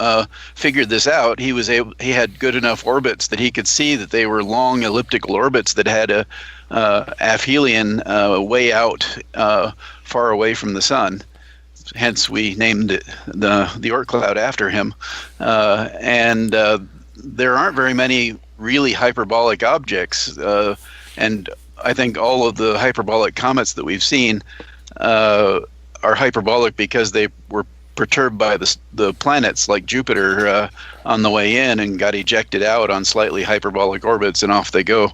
figured this out. He had good enough orbits that he could see that they were long elliptical orbits that had a aphelion way out, far away from the sun. Hence, we named it the Oort cloud after him. And there aren't very many really hyperbolic objects, and I think all of the hyperbolic comets that we've seen are hyperbolic because they were perturbed by the planets like Jupiter on the way in and got ejected out on slightly hyperbolic orbits, and off they go.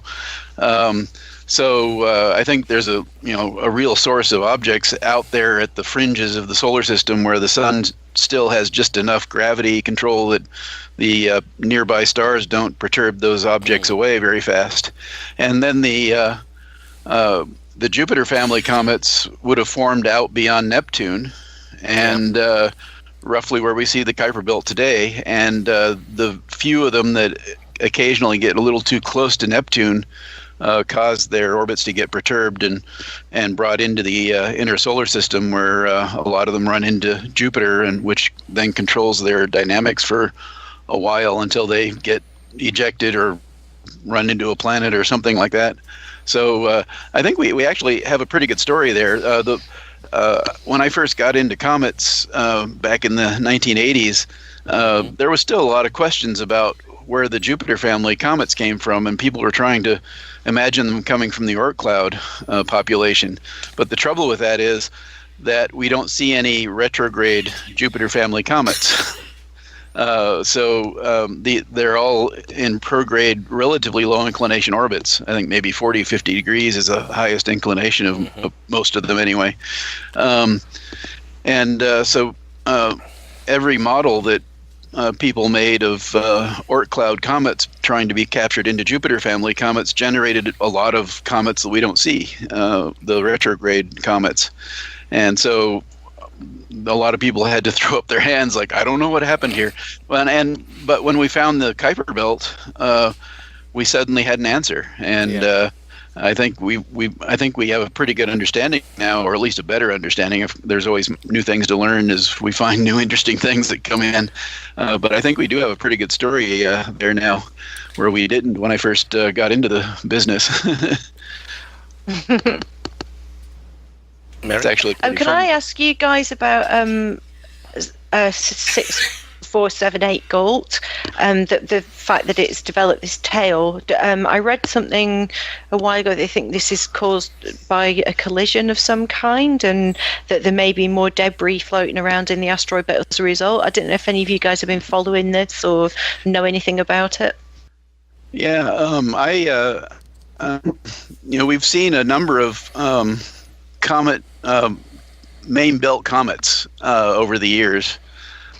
So I think there's a real source of objects out there at the fringes of the solar system where the sun still has just enough gravity control that the nearby stars don't perturb those objects away very fast. And then the Jupiter family comets would have formed out beyond Neptune, and roughly where we see the Kuiper Belt today. And the few of them that occasionally get a little too close to Neptune cause their orbits to get perturbed and brought into the inner solar system, where a lot of them run into Jupiter, and which then controls their dynamics for a while until they get ejected or run into a planet or something like that. So I think we actually have a pretty good story there. When I first got into comets back in the 1980s, there was still a lot of questions about where the Jupiter family comets came from, and people were trying to imagine them coming from the Oort cloud population. But the trouble with that is that we don't see any retrograde Jupiter family comets. They're all in prograde, relatively low inclination orbits. I think maybe 40, 50 degrees is the highest inclination of most of them anyway. Every model that people made of Oort cloud comets trying to be captured into Jupiter family comets generated a lot of comets that we don't see, the retrograde comets. And so a lot of people had to throw up their hands like, I don't know what happened here. But when we found the Kuiper Belt, we suddenly had an answer. And I think we have a pretty good understanding now, or at least a better understanding. If there's always new things to learn as we find new interesting things that come in. But I think we do have a pretty good story there now, where we didn't when I first got into the business. It's actually can fun. I ask you guys about 6478 Gault, the fact that it's developed this tail? I read something a while ago. They think this is caused by a collision of some kind, and that there may be more debris floating around in the asteroid belt as a result. I don't know if any of you guys have been following this or know anything about it. Yeah, we've seen a number of comet main belt comets over the years.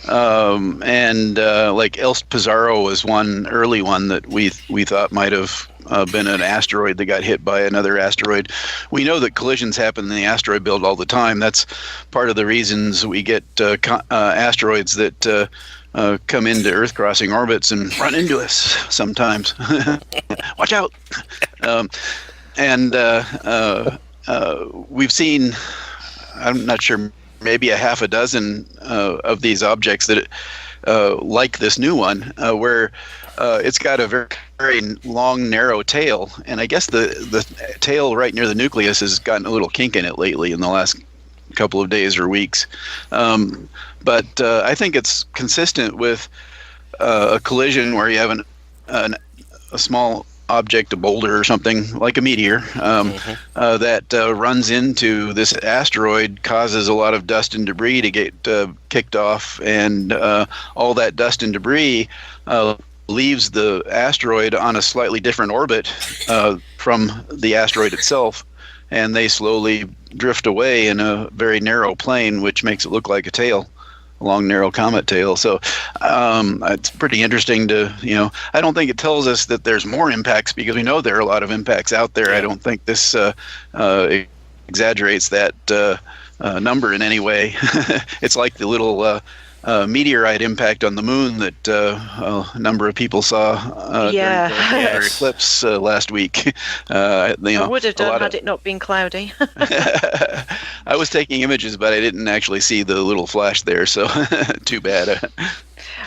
Like Elst Pizarro was one early one that we thought might have been an asteroid that got hit by another asteroid. We know that collisions happen in the asteroid belt all the time. That's part of the reasons we get asteroids that come into Earth-crossing orbits and run into us sometimes. Watch out! We've seen, I'm not sure, maybe a half a dozen of these objects that, like this new one, where it's got a very, very long, narrow tail, and I guess the tail right near the nucleus has gotten a little kink in it lately in the last couple of days or weeks. But I think it's consistent with a collision where you have a small object, a boulder or something like a meteor that runs into this asteroid, causes a lot of dust and debris to get kicked off, and all that dust and debris leaves the asteroid on a slightly different orbit from the asteroid itself, and they slowly drift away in a very narrow plane, which makes it look like a tail, a long, narrow comet tail. So it's pretty interesting to, I don't think it tells us that there's more impacts, because we know there are a lot of impacts out there. I don't think this exaggerates that number in any way. It's like the little meteorite impact on the moon that a number of people saw Yeah. during the lunar Yes. eclipse last week. I would have done had it not been cloudy. I was taking images, but I didn't actually see the little flash there, so too bad.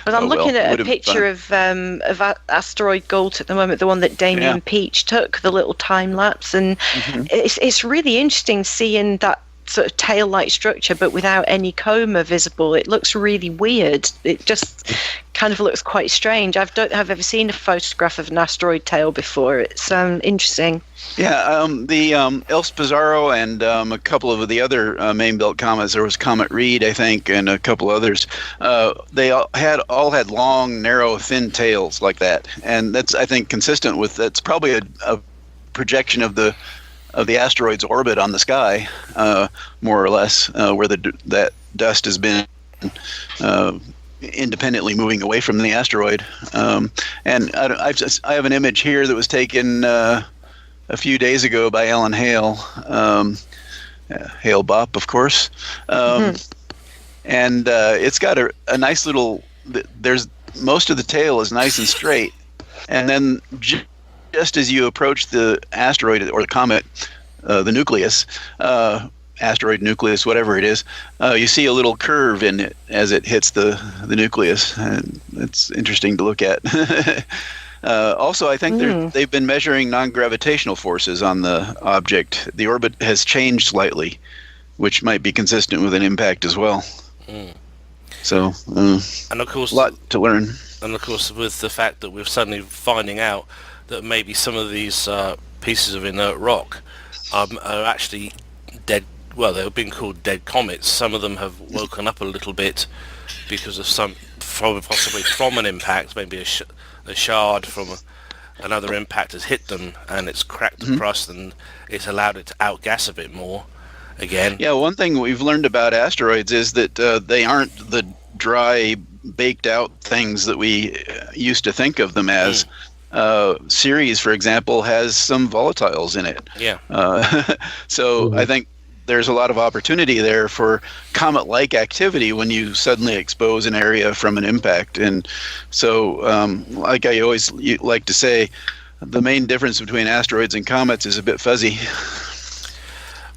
But I'm looking at a Would've been picture fun. of Asteroid Gault at the moment, the one that Damien Yeah. Peach took, the little time lapse, and it's really interesting seeing that sort of tail-like structure, but without any coma visible. It looks really weird. It just kind of looks quite strange. I've ever seen a photograph of an asteroid tail before. It's interesting. Yeah, the Elst Pizarro and a couple of the other main belt comets. There was Comet Reed, I think, and a couple others. They all had long, narrow, thin tails like that, and that's, I think, consistent with, that's probably a projection of the asteroid's orbit on the sky, more or less, where that dust has been independently moving away from the asteroid. And I have an image here that was taken a few days ago by Alan Hale, Hale Bopp, of course, and it's got a nice little. There's most of the tail is nice and straight, and then just as you approach the asteroid or the comet, the nucleus, asteroid nucleus, whatever it is, you see a little curve in it as it hits the nucleus, and it's interesting to look at. Also, I think they've been measuring non-gravitational forces on the object. The orbit has changed slightly, which might be consistent with an impact as well. So, And of course, a lot to learn. And of course, with the fact that we're suddenly finding out that maybe some of these pieces of inert rock are actually dead. Well, they've been called dead comets. Some of them have woken up a little bit because of possibly from an impact. Maybe a shard from another impact has hit them, and it's cracked the crust, and it's allowed it to outgas a bit more again. Yeah, one thing we've learned about asteroids is that they aren't the dry, baked out things that we used to think of them as. Ceres, for example, has some volatiles in it. Yeah. So I think there's a lot of opportunity there for comet-like activity when you suddenly expose an area from an impact. And so, like I always like to say, the main difference between asteroids and comets is a bit fuzzy.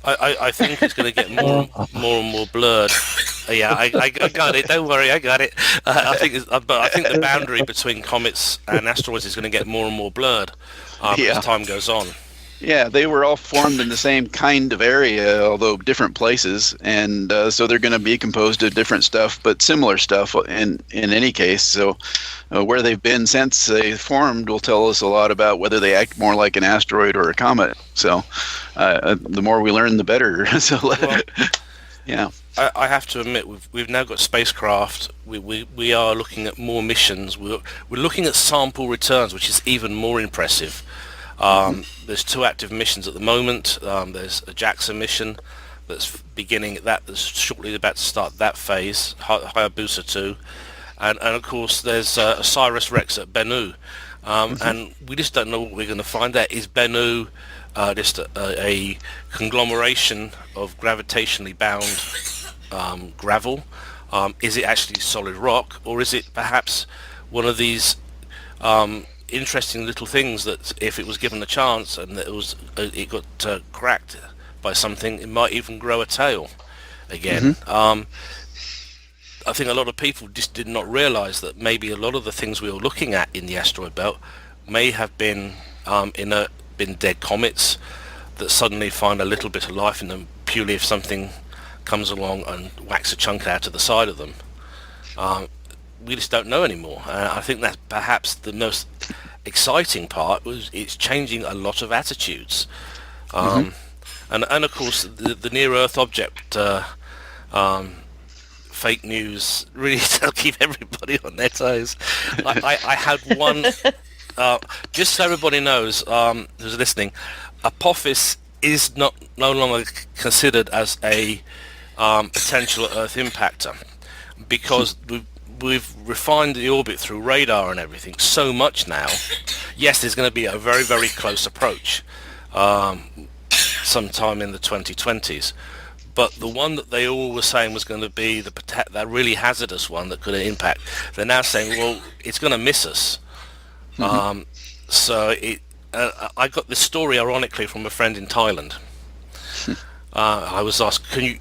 I think it's going to get more and more blurred. Yeah, I got it. Don't worry, I got it. I think the boundary between comets and asteroids is going to get more and more blurred as time goes on. Yeah, they were all formed in the same kind of area, although different places, and so they're going to be composed of different stuff, but similar stuff in any case. So where they've been since they formed will tell us a lot about whether they act more like an asteroid or a comet. So the more we learn, the better. Yeah. I have to admit, we've now got spacecraft. We are looking at more missions. We're looking at sample returns, which is even more impressive. There's 2 active missions at the moment. There's a JAXA mission that's that's shortly about to start that phase, Hayabusa 2, and of course there's OSIRIS-REx at Bennu, and we just don't know what we're going to find there. Is Bennu just a conglomeration of gravitationally bound gravel? Is it actually solid rock, or is it perhaps one of these interesting little things that, if it was given a chance and it got cracked by something, it might even grow a tail again? I think a lot of people just did not realize that maybe a lot of the things we were looking at in the asteroid belt may have been dead comets that suddenly find a little bit of life in them purely if something comes along and whacks a chunk out of the side of them. We just don't know anymore. I think that's perhaps the most exciting part. It's changing a lot of attitudes, and of course the near Earth object fake news really does keep everybody on their toes. I had one, just so everybody knows who's listening, Apophis is no longer considered as a potential Earth impactor, because we've refined the orbit through radar and everything so much now. Yes, there's going to be a very, very close approach sometime in the 2020s, But the one that they all were saying was going to be that really hazardous one that could impact, they're now saying, well, it's going to miss us. Mm-hmm. I got this story, ironically, from a friend in Thailand. I was asked, can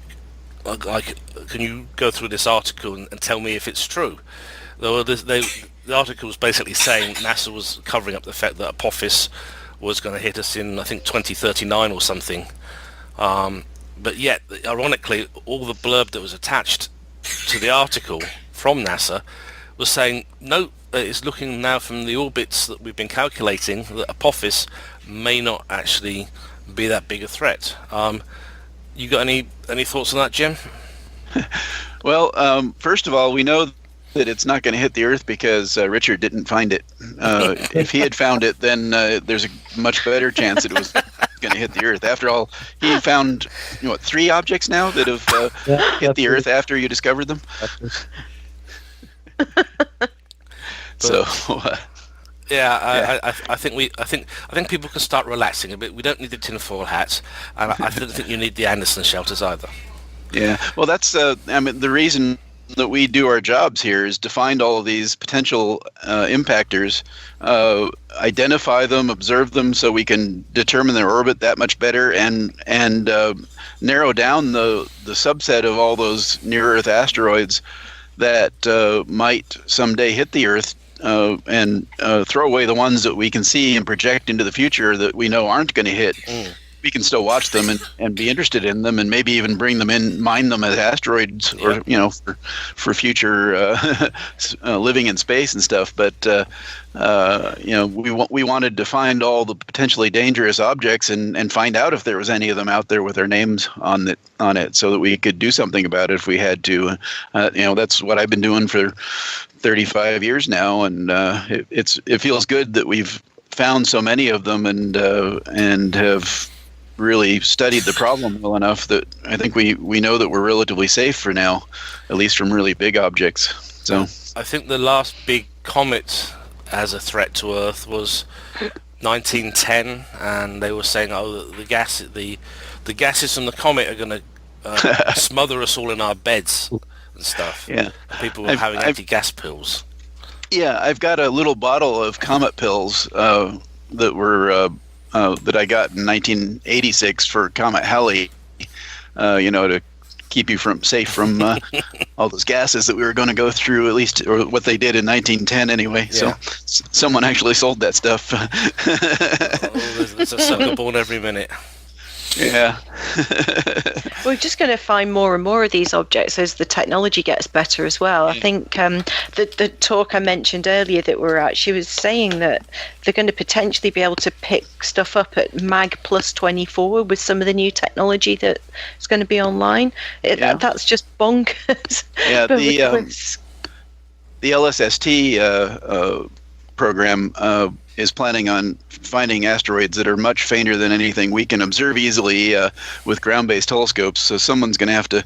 you go through this article and tell me if it's true? The article was basically saying NASA was covering up the fact that Apophis was going to hit us in, I think, 2039 or something. But yet, ironically, all the blurb that was attached to the article from NASA was saying, no, it's looking now from the orbits that we've been calculating that Apophis may not actually be that big a threat. You got any thoughts on that, Jim? Well, first of all, we know that it's not going to hit the Earth because Richard didn't find it. If he had found it, then there's a much better chance that it was going to hit the Earth. After all, he found 3 objects now that have hit the Earth after you discovered them. So. I think people can start relaxing a bit. We don't need the tinfoil hats, and I don't think you need the Anderson shelters either. Yeah, well, that's the reason that we do our jobs here is to find all of these potential impactors, identify them, observe them, so we can determine their orbit that much better, and narrow down the subset of all those near-Earth asteroids that might someday hit the Earth, and throw away the ones that we can see and project into the future that we know aren't going to hit. We can still watch them and be interested in them, and maybe even bring them in, mine them as asteroids, or for future living in space and stuff. But we wanted to find all the potentially dangerous objects and find out if there was any of them out there with their names on it, so that we could do something about it if we had to. That's what I've been doing for 35 years now, and it feels good that we've found so many of them and have really studied the problem well enough that I think we know that we're relatively safe for now, at least from really big objects. So I think the last big comet as a threat to Earth was 1910, and they were saying, the gases from the comet are going to smother us all in our beds and stuff. Yeah, people were having anti-gas pills. Yeah, I've got a little bottle of Comet pills that were that I got in 1986 for Comet Halley, to keep you safe from all those gases that we were going to go through, at least, or what they did in 1910 anyway. Yeah. So someone actually sold that stuff. There's a sucker born every minute. Yeah. We're just going to find more and more of these objects as the technology gets better as well. I think the talk I mentioned earlier that we're at, she was saying that they're going to potentially be able to pick stuff up at Mag plus 24 with some of the new technology that is going to be online. That's just bonkers. Yeah, the LSST program is planning on finding asteroids that are much fainter than anything we can observe easily with ground-based telescopes. So someone's going to have to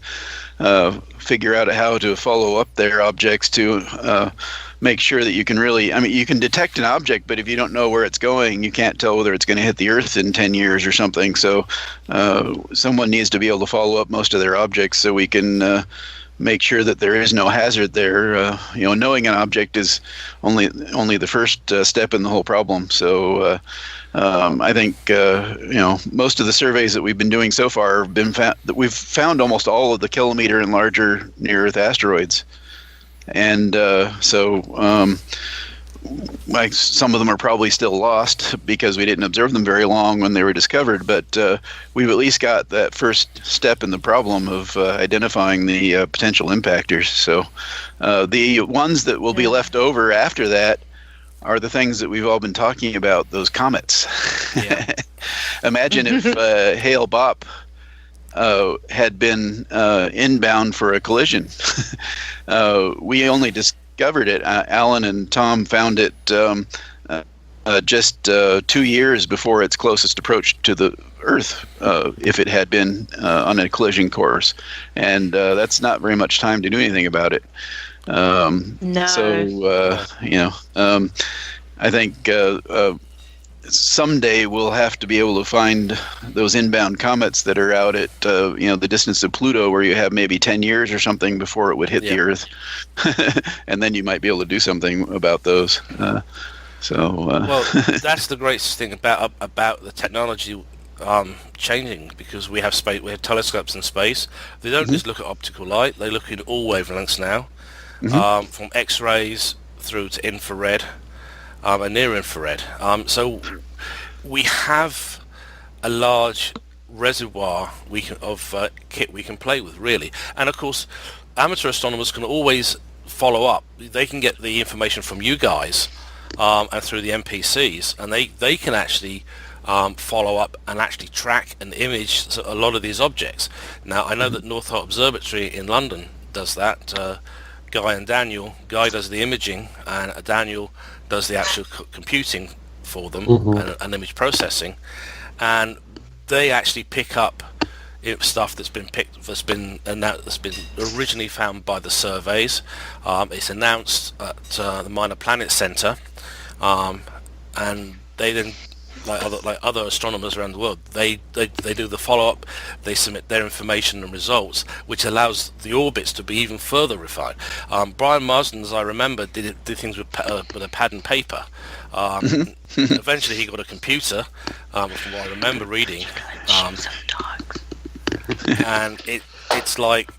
figure out how to follow up their objects to make sure that you can you can detect an object, but if you don't know where it's going, you can't tell whether it's going to hit the Earth in 10 years or something. So someone needs to be able to follow up most of their objects so we can make sure that there is no hazard there. Knowing an object is only the first step in the whole problem. So I think most of the surveys that we've been doing so far have been that we've found almost all of the kilometer and larger near-Earth asteroids, and some of them are probably still lost because we didn't observe them very long when they were discovered, but we've at least got that first step in the problem of identifying the potential impactors. So the ones that will be left over after that are the things that we've all been talking about, those comets. Yeah. Imagine if Hale-Bopp had been inbound for a collision. We only discovered it. Alan and Tom found it just 2 years before its closest approach to the Earth, if it had been on a collision course, and that's not very much time to do anything about it. No. So I think someday we'll have to be able to find those inbound comets that are out at the distance of Pluto, where you have maybe 10 years or something before it would hit the Earth, and then you might be able to do something about those. Well, that's the greatest thing about the technology changing, because we have telescopes in space. They don't just look at optical light; they look at all wavelengths now, from X-rays through to infrared. And near infrared. So we have a large reservoir of kit we can play with, really. And of course, amateur astronomers can always follow up. They can get the information from you guys and through the NPCs, and they can actually follow up and actually track and image a lot of these objects. Now, I know that North Hart Observatory in London does that. Guy and Daniel. Guy does the imaging, and Daniel does the actual computing for them and image processing, and they actually pick up stuff that's been originally found by the surveys. It's announced at the Minor Planet Center, and they then, like other astronomers around the world, they do the follow-up. They submit their information and results, which allows the orbits to be even further refined. Brian Marsden, as I remember, did things with a pad and paper. Eventually he got a computer, from what I remember reading, and it's like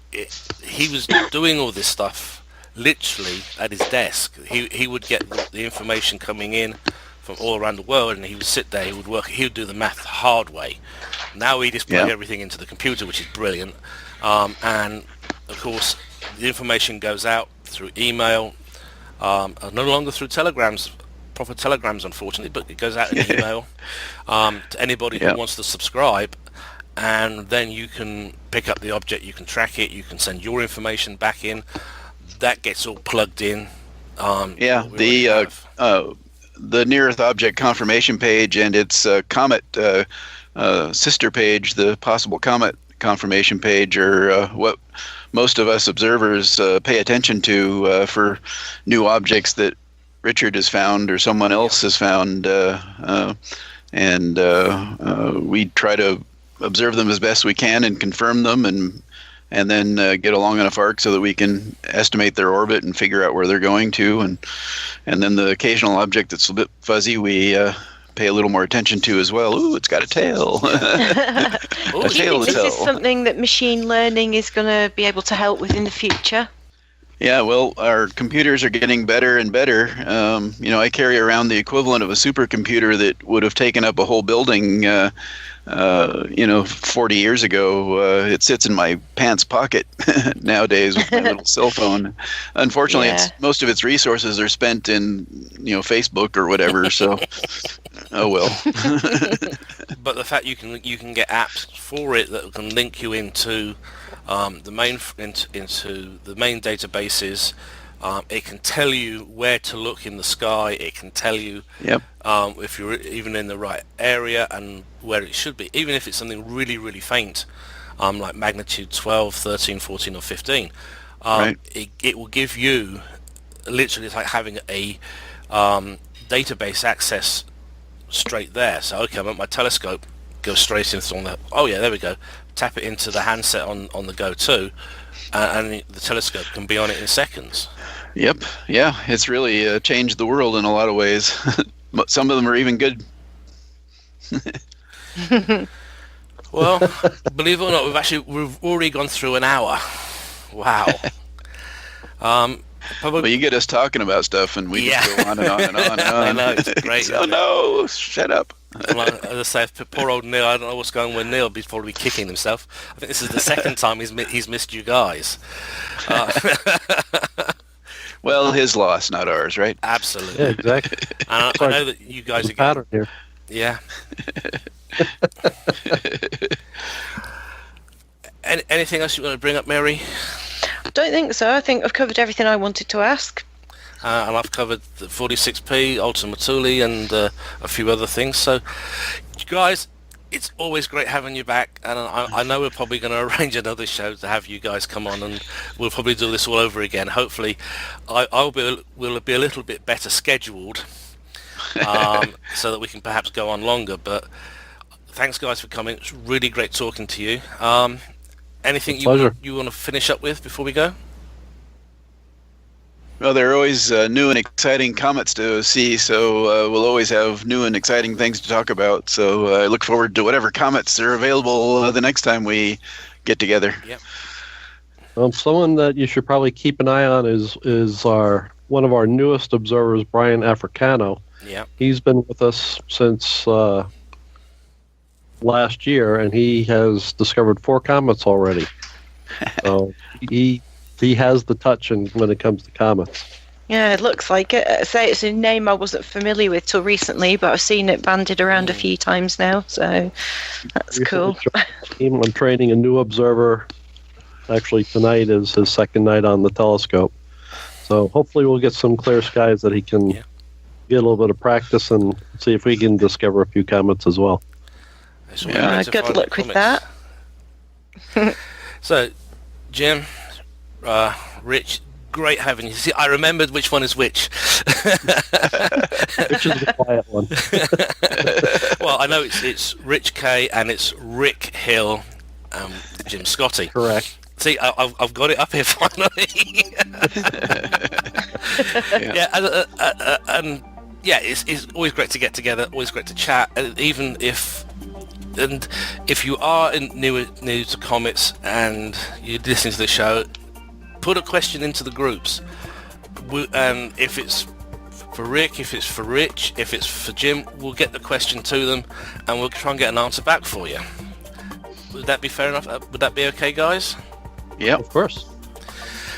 he was doing all this stuff literally at his desk. He would get the information coming in from all around the world, and he would sit there, he would do the math the hard way. Now we just plug everything into the computer, which is brilliant. And of course, the information goes out through email, no longer through proper telegrams, unfortunately, but it goes out in email to anybody who wants to subscribe, and then you can pick up the object, you can track it, you can send your information back in. That gets all plugged in. The Near-Earth Object Confirmation page and its Comet sister page, the Possible Comet Confirmation page, are what most of us observers pay attention to for new objects that Richard has found or someone else has found, and we try to observe them as best we can and confirm them, and then get a long enough arc so that we can estimate their orbit and figure out where they're going to, and then the occasional object that's a bit fuzzy we pay a little more attention to as well. Ooh, it's got a tail. A tail to tell. Is this something that machine learning is going to be able to help with in the future? Yeah, well, our computers are getting better and better. I carry around the equivalent of a supercomputer that would have taken up a whole building 40 years ago. It sits in my pants pocket nowadays with my little cell phone. Unfortunately, most of its resources are spent in, Facebook or whatever. So, oh well. But the fact you can get apps for it that can link you into the main databases. It can tell you where to look in the sky. It can tell you if you're even in the right area and where it should be, even if it's something really, really faint, like magnitude 12, 13, 14, or 15. It will give you, literally, it's like having a database access straight there. So, okay, I'm at my telescope, go straight into there we go. Tap it into the handset on the Go 2, and the telescope can be on it in seconds. Yep. Yeah, it's really changed the world in a lot of ways. Some of them are even good. Well, believe it or not, we've already gone through an hour. Wow. Well, you get us talking about stuff, and we just go on and on and on and on. I know, it's great. So no, shut up. Like, as I say, poor old Neil, I don't know what's going on with Neil, he's probably kicking himself. I think this is the second time he's missed you guys. Well, his loss, not ours, right? Absolutely. Yeah, exactly. And I know that you guys are pattern here. Yeah. Anything else you want to bring up, Mary? I don't think so. I think I've covered everything I wanted to ask. And I've covered the 46p, Ultima Thule, and a few other things. So, guys, it's always great having you back. And I know we're probably going to arrange another show to have you guys come on, and we'll probably do this all over again. Hopefully, we'll be a little bit better scheduled. so that we can perhaps go on longer. But thanks, guys, for coming. It's really great talking to you. Anything you want to finish up with before we go? Well, there are always new and exciting comets to see, so we'll always have new and exciting things to talk about. So I look forward to whatever comets are available the next time we get together. Yep. Someone that you should probably keep an eye on is one of our newest observers, Brian Africano. Yeah. He's been with us since last year, and he has discovered 4 comets already. So he has the touch when it comes to comets. Yeah, it looks like it. Say it's a name I wasn't familiar with till recently, but I've seen it bandied around a few times now, so that's cool. I'm training a new observer. Actually, tonight is his second night on the telescope. So hopefully we'll get some clear skies that he can get a little bit of practice and see if we can discover a few comets as well. Good luck with that. So, Jim, Rich, great having you. See, I remembered which one is which. Which is the quiet one. Well, I know it's Rich K and it's Rick Hill, Jim Scotti. Correct. See, I've got it up here finally. It's always great to get together. Always great to chat. Even if you are new to comets and you're listening to the show, put a question into the groups. And if it's for Rick, if it's for Rich, if it's for Jim, we'll get the question to them and we'll try and get an answer back for you. Would that be fair enough? Would that be okay, guys? Yeah, of course.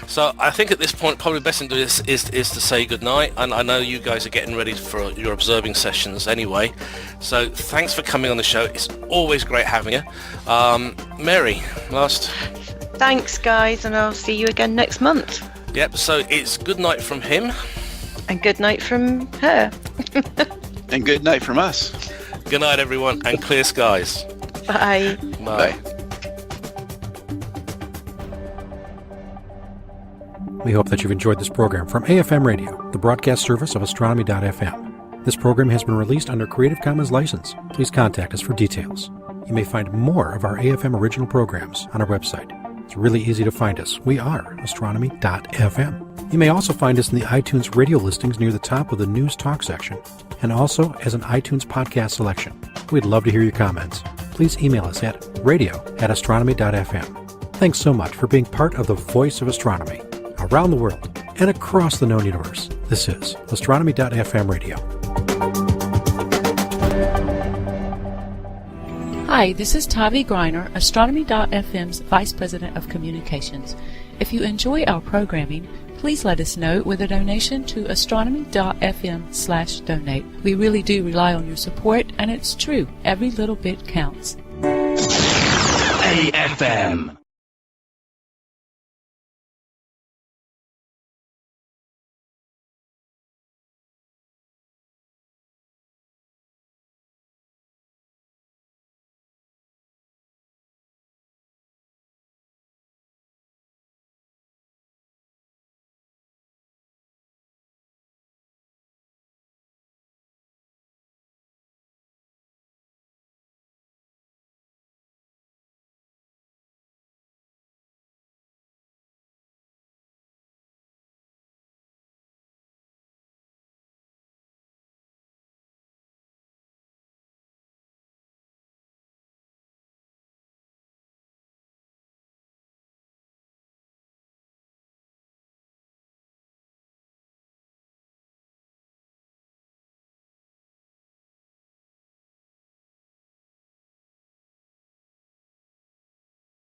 So I think at this point, probably best thing to do is to say goodnight. And I know you guys are getting ready for your observing sessions anyway. So thanks for coming on the show. It's always great having you. Mary, last. Thanks, guys, and I'll see you again next month. Yep, so it's good night from him. And good night from her. And good night from us. Good night, everyone, and clear skies. Bye. Bye. We hope that you've enjoyed this program from AFM Radio, the broadcast service of Astronomy.fm. This program has been released under Creative Commons license. Please contact us for details. You may find more of our AFM original programs on our website. It's really easy to find us. We are Astronomy.fm. You may also find us in the iTunes radio listings near the top of the News Talk section, and also as an iTunes podcast selection. We'd love to hear your comments. Please email us at radio@astronomy.fm. Thanks so much for being part of the voice of astronomy around the world and across the known universe. This is Astronomy.fm Radio. Hi, this is Tavi Greiner, Astronomy.fm's Vice President of Communications. If you enjoy our programming, please let us know with a donation to astronomy.fm/donate. We really do rely on your support, and it's true, every little bit counts. AFM